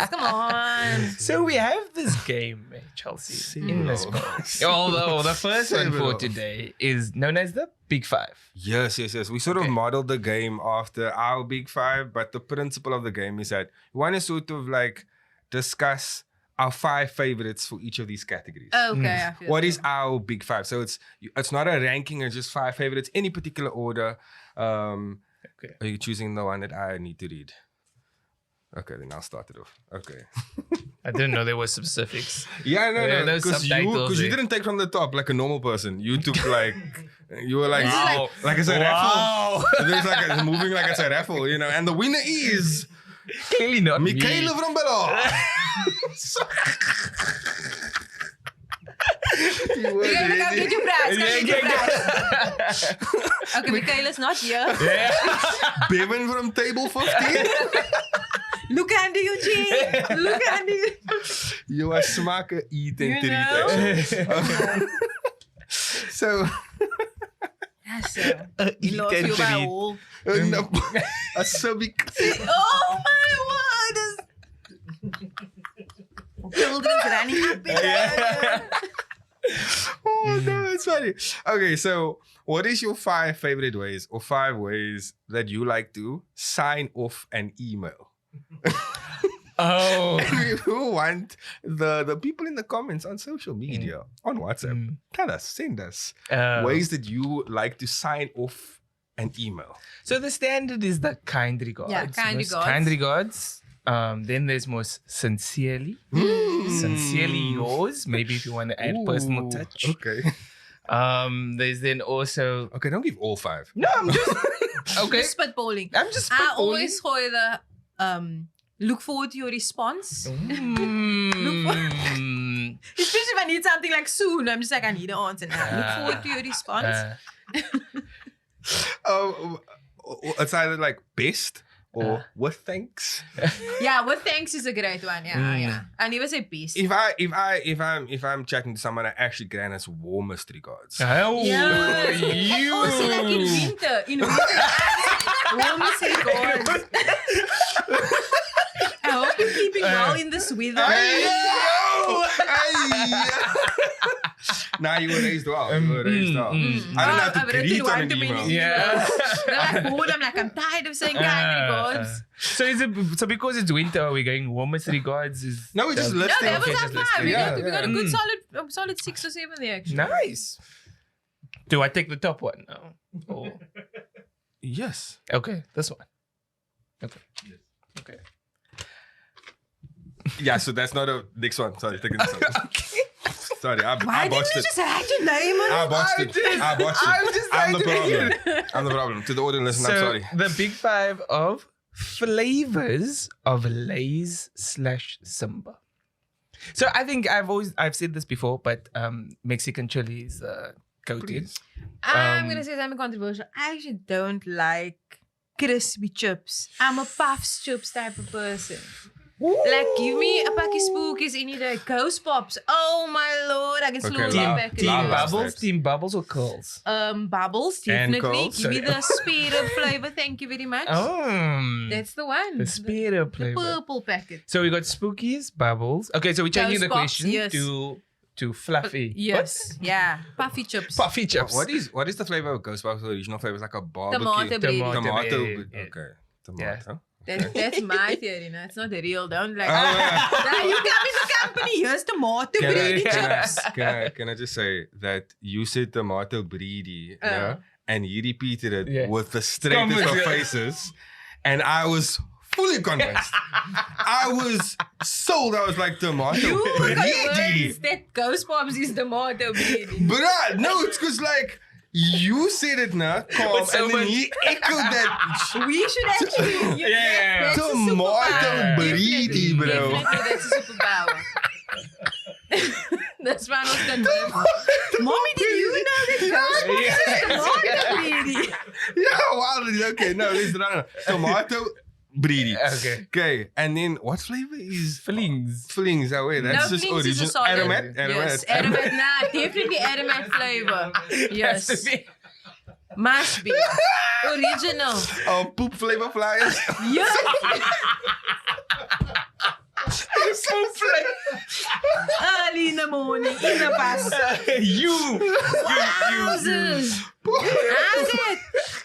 come on. So we have this game, Chelsey, in this box. Although the first one for today is known as the Big Five. Yes. We sort of modeled the game after our Big Five, but the principle of the game is that we want to sort of like discuss our 5 favorites for each of these categories. Okay. What is our Big Five? So it's not a ranking, it's just 5 favorites, any particular order. Are you choosing the one that I need to read? Okay, then I'll start it off. Okay. I didn't know there were specifics. Yeah, no, because you there. didn't take from the top like a normal person. You took you were like, wow. like it's a raffle. There's like it's moving like it's a raffle, and the winner is clearly not Kayla from Belo. You're gonna go get your prize. Okay, Michaela's not here. Yeah. Bevan from table 15. Look under you, G. Look under you. You are smaken, eat and treat. So. You lost you by all. A subic. Oh my word. children's running up and down. Oh no, it's funny. Okay, so what is your 5 favorite ways or 5 ways that you like to sign off an email? Oh. We want the people in the comments on social media, on WhatsApp. Tell us, send us ways that you like to sign off an email. So the standard is the kind regards. Yeah, kind Most regards. Kind regards. Then there's most sincerely. Sincerely yours. Maybe if you want to add personal touch. Okay. There's then also. Okay, don't give all 5. No, I'm just. Okay. Just spitballing. I'm just. I spitballing. always gooi the look forward to your response. Mm. Especially if I need something like soon. I'm just like, I need an answer now. Look forward to your response. It's either like best or with thanks. Yeah, with thanks is a great one. Yeah. I never say peace. If I'm chatting to someone, I actually grant us warmest regards. Oh, Yeah. you. Also, like in winter. Warmest regards. I hope you're keeping well in this weather. Nah, you were raised well. I don't have to I've written greet on one an too many email. Yeah. They're like bored. I'm like, I'm tired of saying kind regards. So so because it's winter, are we going warmest regards? No, we're just No, listing. that was Okay, our just 5. listing. We Yeah, got a good solid 6 or 7 there actually. Nice. Do I take the top one now? Oh. Yes. Okay, this one. Okay. Yes. Okay. Yeah, so that's not a next one. Sorry, take it this one. Sorry, I Why didn't botched you it. just write your name on I it? botched it. I botched I'm it. just I'm the trying to- problem. I'm the problem. To the audience, listen, So I'm sorry. the big 5 of flavors of Lay's / Simba. So I think I've said this before, but Mexican chili is coated. I'm going to say something controversial. I actually don't like crispy chips. I'm a puffs chips type of person. Like, give me a pack of spookies any day. Ghost Pops. Oh my lord, I can slowly love- pack it. Team love bubbles, types. team bubbles or curls? Bubbles, And definitely. Coles. Give me the spear flavor. Thank you very much. Oh, That's the one. the spear The flavor. purple packet. So we got spookies, bubbles. Okay, so we're changing the Ghost Pops, question yes. to fluffy. Yes. Yeah. Puffy chips. What? Puffy chips. What is the flavor of Ghostbusters? The original flavor is like a barbecue. Tomato bread. Tomato. Okay. Tomato. That's my theory. No, it's not the real. Don't like. Oh, yeah. Now you come in the company. Here's tomato bread chips. Can I just say that you said tomato breedy, and he repeated it Yeah. with the straightest of Convinced, yeah. faces, and I was fully convinced. I was sold. I was like tomato You breedy. convinced that Ghost Pops is tomato bread. Bruh, no, it's because like you said it now, calm, so and then much- he echoed that. We should actually. Yeah. That's a Tomato superpower. breedy, Definitely, bro. Definitely, that's a superpower. That's why I was convinced. Mommy, did you know that Ghost Pops is tomato bread? Yeah, wow. Okay, no, listen, no. Tomato breedy. Okay. Okay, and then what flavor is Flings. Flings? Oh wait, that's No, just Flings is a original. solid. Aromat? Yes, aromat. Nah, definitely aromat flavor. Has to Yes, be. must be original. Oh, poop flavor flyers. Yes. Early in the morning, in the bus. Wowzers. How's it?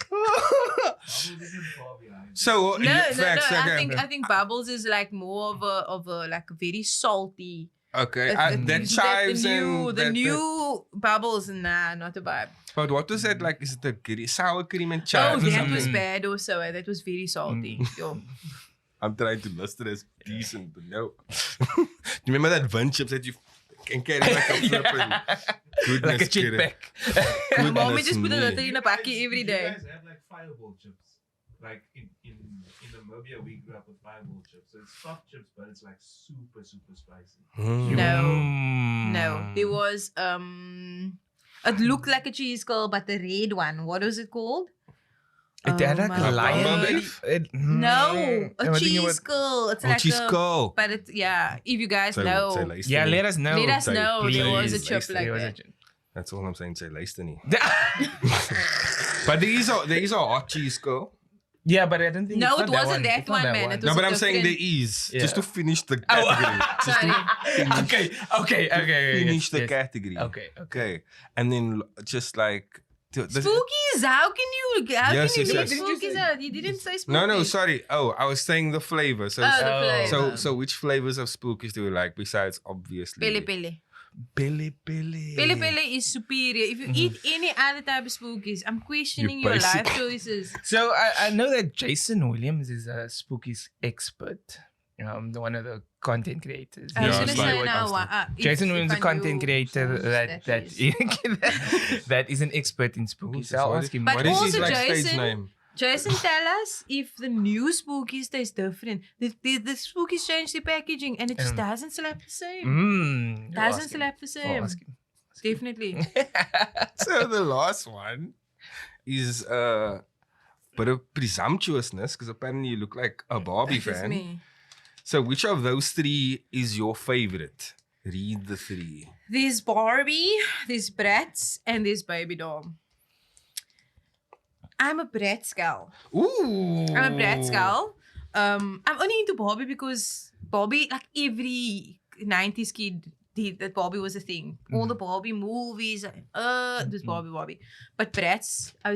Bubbles isn't far behind. So No. facts, okay. I think Bubbles is like more of a like very salty. Okay, It- that chives in. the new Bubbles. Nah, not a vibe. But what was that like? Is it the sour cream and Oh, chives? or that was something? bad also. That was very salty. Yo. I'm trying to list it as decent, but no. Do you remember that Vun chips that you can carry like a flippin'? Goodness, Like a chip kid. pack. My mom would just put a me. little in a bucket every You day. guys have like fireball chips. Like in Namibia, we grew up with fireball chips. So it's soft chips, but it's like super spicy. Mm. No. There was it looked like a cheese curl, but the red one. What was it called? It had like my a lion. God. No, a cheese curl. It's Oh, like cheese a, curl. but it's if you guys know, Yeah, let us know. let us Say, know there was a please, chip Lacey, like There was a that. chip. That's all I'm saying. Say Leicester. But there is a hot cheese curl. Yeah, but I don't think. No, it's it not wasn't that It's not one, man. It No, was but a I'm saying there different- is. Yeah. Just to finish the Oh. category. Sorry. Okay. Finish the yes. category. Okay. And then just like. Spookies? How can you Yes, leave yes. spookies out? You didn't say spookies. No, sorry. Oh, I was saying the flavor. So, Oh, the flavor. so which flavors of spookies do you like besides obviously? Pele pele. Pele pele. Pele pele is superior. If you eat any other type of spookies, I'm questioning You your life basic- choices. So I know that Jason Williams is a spookies expert. One of the content creators. I was Yeah, gonna it's say like- now. Jason if Williams, I a content knew creator songs that is an expert in spookies. So I'll ask him. But What is his also like stage Jason- name? Jason, tell us if the new spookies taste different. The spookies changed the packaging and it just doesn't slap the same. Doesn't slap the same. Definitely. So the last one is bit of presumptuousness because apparently you look like a Barbie That's fan. me. So which of those three is your favorite? Read the three. There's Barbie, there's Bratz, and there's Baby Doll. I'm a Bratz gal. Ooh. I'm a Bratz gal. I'm only into Barbie because Barbie, like every 90s kid, that Barbie was a thing. All the Barbie movies, it was Barbie. But Bratz, I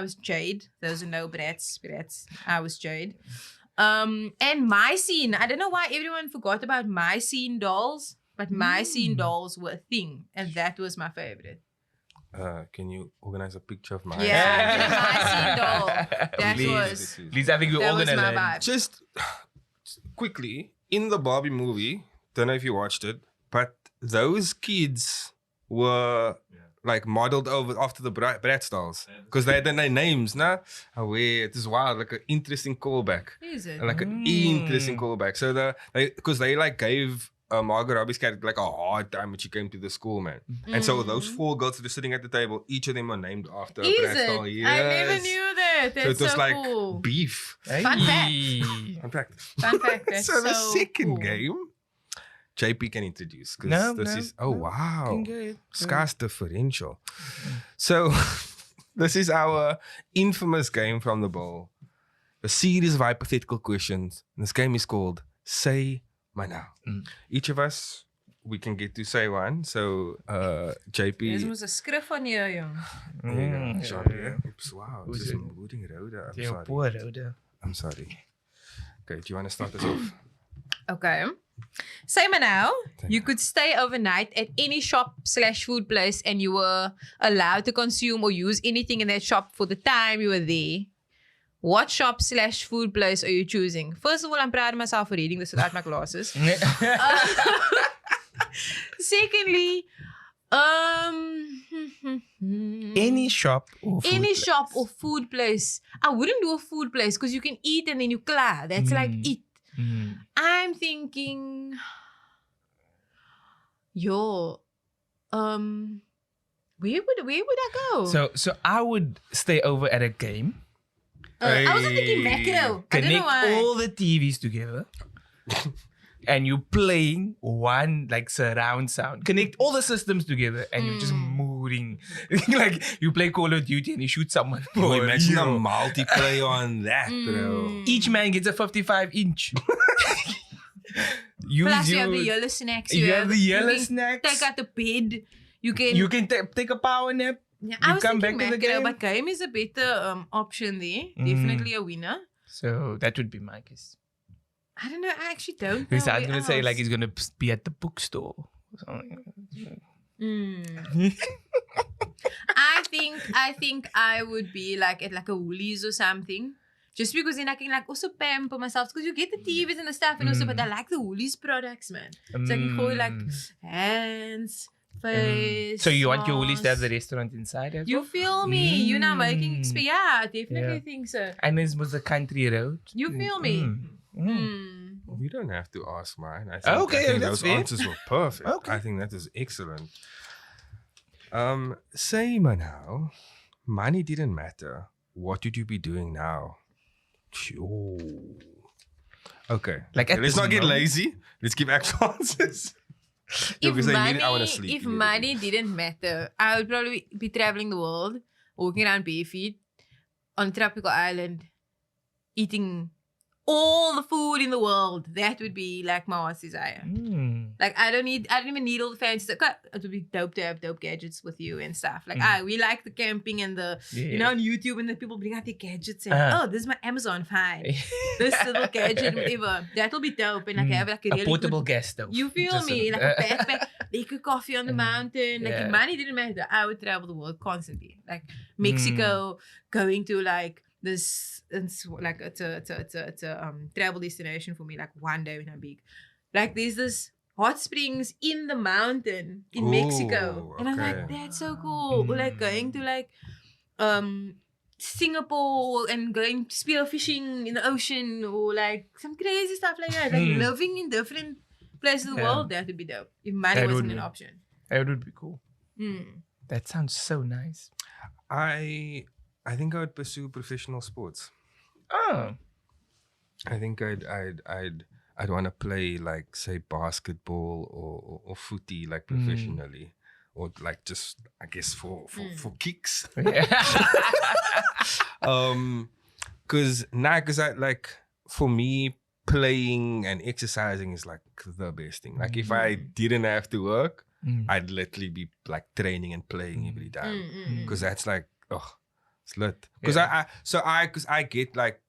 was Jade. Those who know Bratz, I was Jade. And My Scene, I don't know why everyone forgot about My Scene dolls, but My Scene dolls were a thing, and that was my favorite. Can you organize a picture of mine? Yeah, get a My Scene doll. That Please. was Please, I think we're that all was gonna my learn. vibe. Just quickly, in the Barbie movie, don't know if you watched it, but those kids were like modeled after the Bratz dolls because they had their names, nah? Oh, wait, it is wild, like an interesting callback. Is it? Like an interesting callback. So because they like gave Margot Robbie's character like a hard time when she came to the school, man. And so those four girls that are sitting at the table, each of them are named after a Is Bratz doll. it? Yes. I never knew that. That's So it was so like cool. beef. Fun fact. In fact. Fun fact. That's So the second cool. game, JP can introduce because No, this no, is no. wow, Go ahead. scarce differential. So this is our infamous game from the bowl, a series of hypothetical questions. And this game is called Say My Now. Each of us, we can get to say one. So JP, Dis mos 'n skrif van jou, jong. Oops, wow, Who's just it? moving Rhoda. I'm Jou sorry. poor Rhoda. I'm sorry. Okay, do you want to start us off? Okay. Say my now, Say you my. could stay overnight at any shop/food place and you were allowed to consume or use anything in that shop for the time you were there. What shop/food place are you choosing? First of all, I'm proud of myself for reading this without my glasses. Secondly, Any shop or food any place. shop or food place. I wouldn't do a food place because you can eat and then you clear. That's like it. I'm thinking, where would I go? So I would stay over at a game, I was thinking macro. I don't know connect why. all the TVs together, and you playing one like surround sound. Connect all the systems together, and you're just moving. Like you play Call of Duty and you shoot someone. Oh, for imagine a real. multiplayer on that, bro. Each man gets a 55-inch. Plus you have the yellow snacks. You have the yellow you can snacks. Take out the bed. You can. You can take a power nap. Yeah, you I was come thinking back to the macro, game. but game is a better option there. Definitely a winner. So that would be my guess. I don't know. I actually don't know. Because I'm where gonna say like else. he's gonna be at the bookstore. or something. I think I would be like at like a Woolies or something. Just because then I can like also pamper myself. Because you get the TVs and the stuff and also, but I like the Woolies products, man. So I can go like hands, face. So you want your Woolies to have the mask. restaurant inside as You well? feel me? You're not making yeah, I definitely think so. And this was a country road. You feel me? We don't have to ask mine. I Okay, I think that's those fair. answers were perfect. Okay. I think that is excellent. Say, now, money didn't matter. What would you be doing now? Sure. Okay. Like at Let's this not get moment- lazy. Let's give actual answers. No, because I wanna sleep If immediately. money didn't matter, I would probably be traveling the world, walking around barefoot on a tropical island, eating all the food in the world. That would be like my heart's desire. Like I don't even need all the fancy stuff. It would be dope to have dope gadgets with you and stuff. Like we like the camping and the you know on YouTube and the people bring out their gadgets and oh, this is my Amazon fine. This little gadget, whatever. That'll be dope and like have like a really portable good, gas stove. you feel me? Like a backpack, make a coffee on the mountain. Like if money didn't matter, I would travel the world constantly. Like Mexico, going to like this, it's like it's a travel destination for me. Like one day when I'm big, like there's this hot springs in the mountain in Mexico, and I'm like, that's so cool. Or like going to like Singapore and going spearfishing in the ocean, or like some crazy stuff like that. Like living in different places of the world, that would be dope if money wasn't an option. That would be cool. That sounds so nice. I think I would pursue professional sports. Oh. I think I'd want to play like say basketball or footy like professionally, or like just I guess for kicks. Cause I like for me because and exercising is like the best thing. Like if I didn't have to work, I'd literally be like training and playing every time. Because that's like it's lit. Because I get like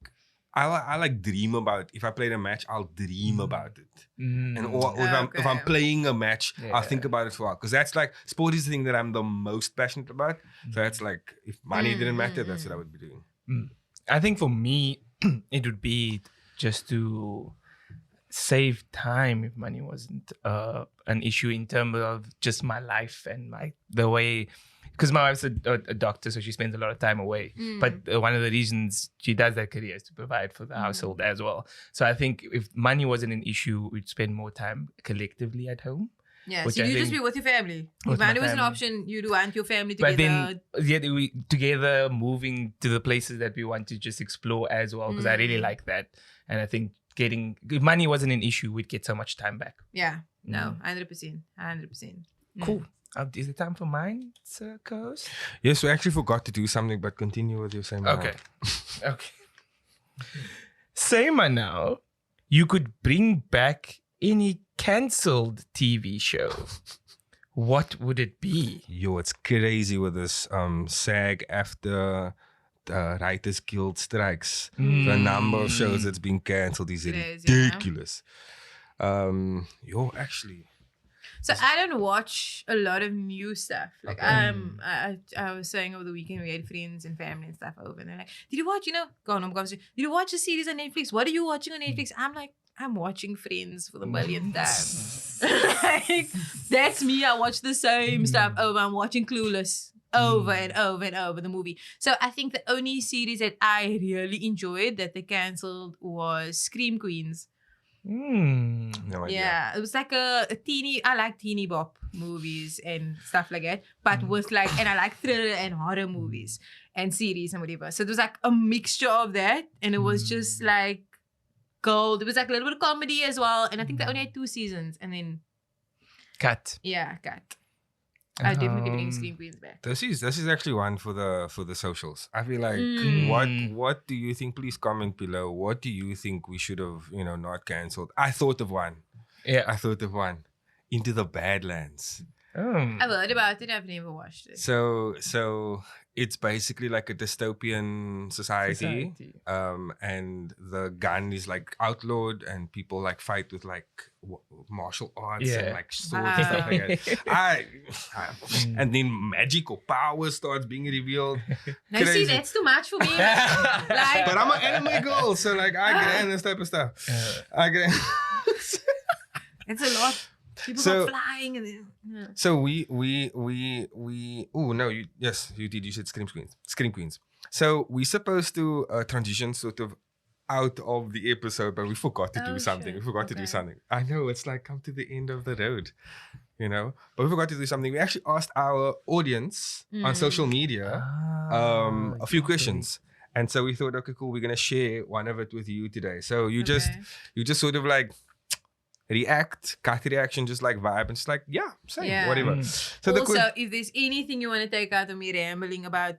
I like dream about if I play a match, I'll dream about it. And or if I'm playing a match, I'll think about it for a while. Because that's like sport is the thing that I'm the most passionate about. So that's like if money didn't matter, that's what I would be doing. I think for me, it would be just to save time if money wasn't an issue in terms of just my life and like the way. Because my wife's a doctor, so she spends a lot of time away. But one of the reasons she does that career is to provide for the household as well. So I think if money wasn't an issue, we'd spend more time collectively at home. Yeah, so you just be with your family. If money was an option, you'd want your family together. But then, we together moving to the places that we want to just explore as well, because I really like that. And I think if money wasn't an issue, we'd get so much time back. Yeah, no, 100%. 100%. Cool. Is it time for mine, Sir co-host? Yes, we actually forgot to do something, but continue with your same. Okay. Sayma now, you could bring back any cancelled TV show. What would it be? Yo, it's crazy with this SAG after the Writers Guild strikes. The number of shows that's been cancelled is ridiculous. Actually. So I don't watch a lot of new stuff. Like I was saying over the weekend we had friends and family and stuff over, and they're like, "Did you watch? Did you watch a series on Netflix? What are you watching on Netflix?" I'm like, "I'm watching Friends for the millionth time." Like that's me. I watch the same stuff over. I'm watching Clueless over and over and over the movie. So I think the only series that I really enjoyed that they cancelled was Scream Queens. No idea. Yeah, it was like a teeny. I like teeny bop movies and stuff like that, but with like, and I like thriller and horror movies and series and whatever. So it was like a mixture of that, and it was just like gold. It was like a little bit of comedy as well, and I think they only had 2 seasons, and then cut. Yeah, cut. I would definitely bring Scream Queens back. This is actually one for the socials. I feel like what do you think? Please comment below. What do you think we should have not cancelled? I thought of one. Yeah, I thought of one. Into the Badlands. I've heard about it. I've never watched it. So it's basically like a dystopian society. And the gun is like outlawed, and people like fight with like martial arts and like swords and stuff like that. And then magical power starts being revealed. No, see, that's too much for me. But I'm an anime girl, so like I get this type of stuff. I get. It's a lot. People go flying and then, So we oh no, you did. You said Scream Queens. So we're supposed to transition sort of out of the episode, but we forgot to do something. Sure. We forgot to do something. I know, it's like come to the end of the road, but we forgot to do something. We actually asked our audience on social media a few questions. And so we thought, okay, cool, we're gonna share one of it with you today. So you just sort of like react, cut reaction, just like vibe, and just like, whatever. So also, if there's anything you want to take out of me rambling about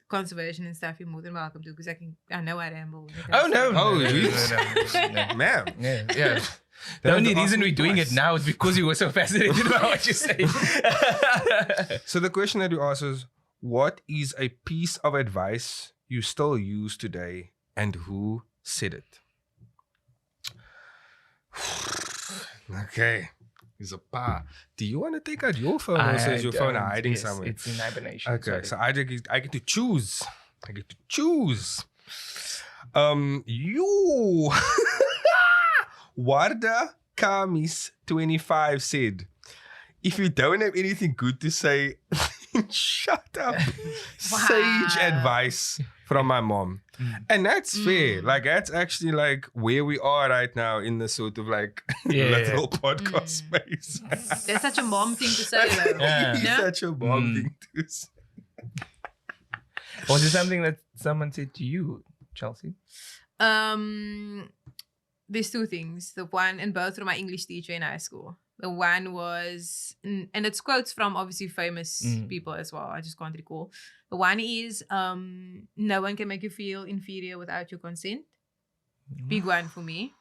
conservation and stuff, you're more than welcome to, because I know I ramble. Oh no! Oh, no, no. Ma'am. Yeah. The only reason we're doing it now is because you were so fascinated about what you say. So the question that you asked is, what is a piece of advice you still use today, and who said it? Okay. He's a pa. Do you want to take out your phone, or is your phone hiding somewhere? It's in hibernation. Okay, so I get to choose. You. Warda Kamis 25 said, if you don't have anything good to say, shut up. Sage advice from my mom. And that's fair. Like, that's actually like where we are right now in the sort of like little podcast space. That's such a mom thing to say, though. It's such a mom thing to say. Was it something that someone said to you, Chelsey? There's two things. The one, and both from my English teacher in high school. The one was, and it's quotes from obviously famous people as well. I just can't recall. The one is, no one can make you feel inferior without your consent. Big one for me.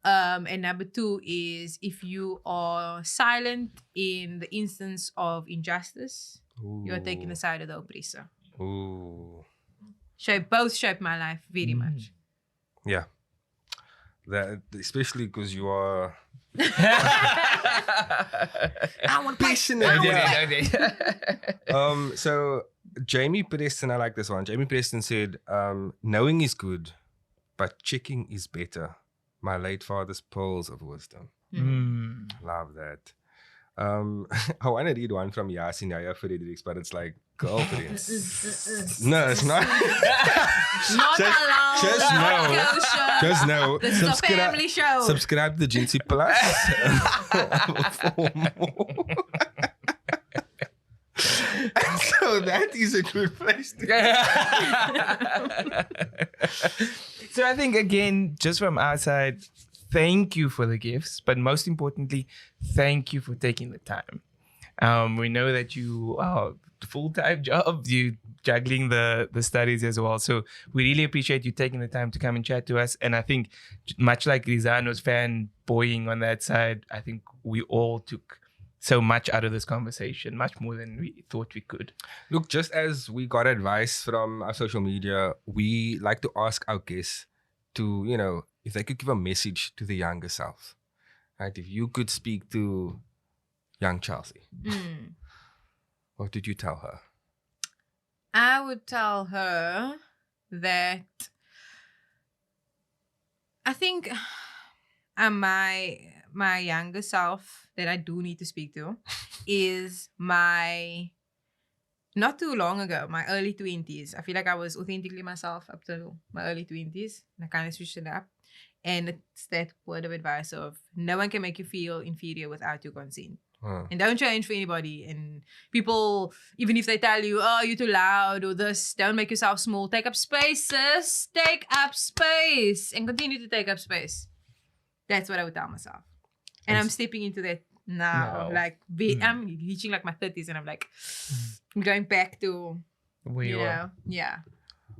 And number two is, if you are silent in the instance of injustice, you're taking the side of the oppressor. Ooh. Both shaped my life very much. Yeah. That, especially because you are I want passionate. So Jamie Preston, I like this one. Jamie Preston said, knowing is good, but checking is better. My late father's pearls of wisdom. Love that. I want to read one from Yasin Yaya Fredericks, but it's like girlfriends. No, it's not. Not allowed. Just know. This is a family show. Subscribe to Jinsey Plus for more. So that is a good place to go. So I think, again, just from our side, thank you for the gifts, but most importantly, thank you for taking the time. We know that you are full-time job, you juggling the studies as well. So we really appreciate you taking the time to come and chat to us. And I think much like Rizaan was fanboying on that side, I think we all took so much out of this conversation, much more than we thought we could. Look, just as we got advice from our social media, we like to ask our guests to, if they could give a message to the younger self, right? If you could speak to young Chelsey, what did you tell her? I would tell her that I think my younger self that I do need to speak to is not too long ago, my early 20s. I feel like I was authentically myself up to my early 20s, and I kind of switched it up. And it's that word of advice of, no one can make you feel inferior without your consent. And don't change for anybody. And people, even if they tell you, oh, you're too loud or this, don't make yourself small. Take up space, sis. Take up space. And continue to take up space. That's what I would tell myself. And I'm stepping into that now. Like, I'm reaching like my 30s, and I'm like, I'm going back to, where you are. Yeah.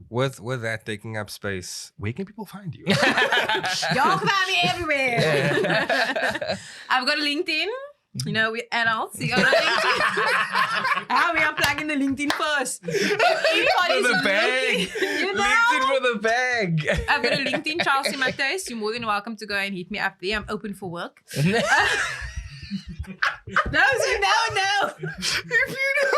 With that taking up space, where can people find you? Y'all can find me everywhere. I've got a LinkedIn. We're adults. You got a LinkedIn. We are plugging the LinkedIn first. Anybody's For the bag. LinkedIn for the bag. I've got a LinkedIn, Chelsey Matthys. You're more than welcome to go and hit me up there. I'm open for work. Those who know. If you know.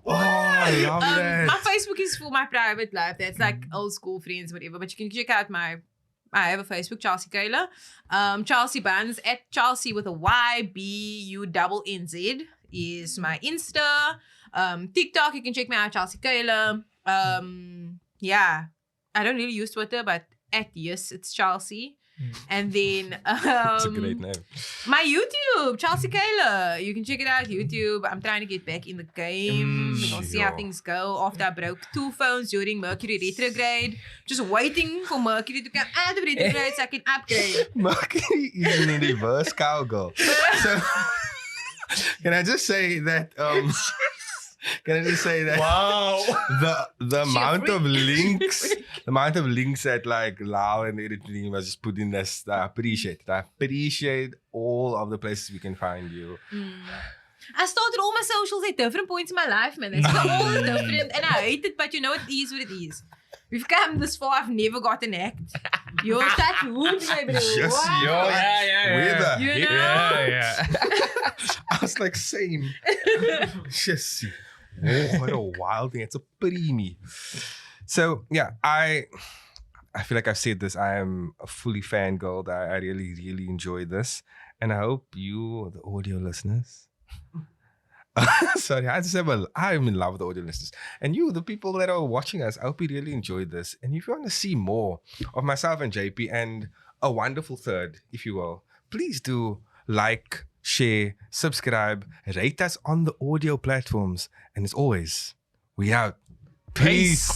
Oh, I love that. My Facebook is for my private life. That's like old school friends, whatever. But you can check out I have a Facebook, Chelsey Kayla. Chelsey Buns, at Chelsey with a Y, BUNNZ is my Insta. TikTok, you can check me out, Chelsey Kayla. Yeah, I don't really use Twitter, but it's Chelsea. And then It's a great name. my YouTube, Chelsey Kayla. You can check it out, YouTube. I'm trying to get back in the game. We'll see how things go after I broke 2 phones during Mercury retrograde. Just waiting for Mercury to come out of retrograde so I can upgrade. Mercury is in reverse cowgirl. So Can I just say that? Can I just say that? Wow. The amount of links, that like Lau and the editing team has just put in this, I appreciate it. I appreciate all of the places we can find you. I started all my socials at different points in my life, man. It's all different, and I hate it, but you know it is what it is. We've come this far. I've never got an act. You're that wood, my bro. Yes, Wow. Where the You heck? know? Yeah. I was like, same. Chelsey. Oh, what a wild thing. It's a preemie. So, yeah, I feel like I've said this. I am a fully fangirled. I really, really enjoy this. And I hope you, the audio listeners, sorry, I'm in love with the audio listeners. And you, the people that are watching us, I hope you really enjoyed this. And if you want to see more of myself and JP and a wonderful third, if you will, please do like, share, subscribe, rate us on the audio platforms. And as always, we out. Peace.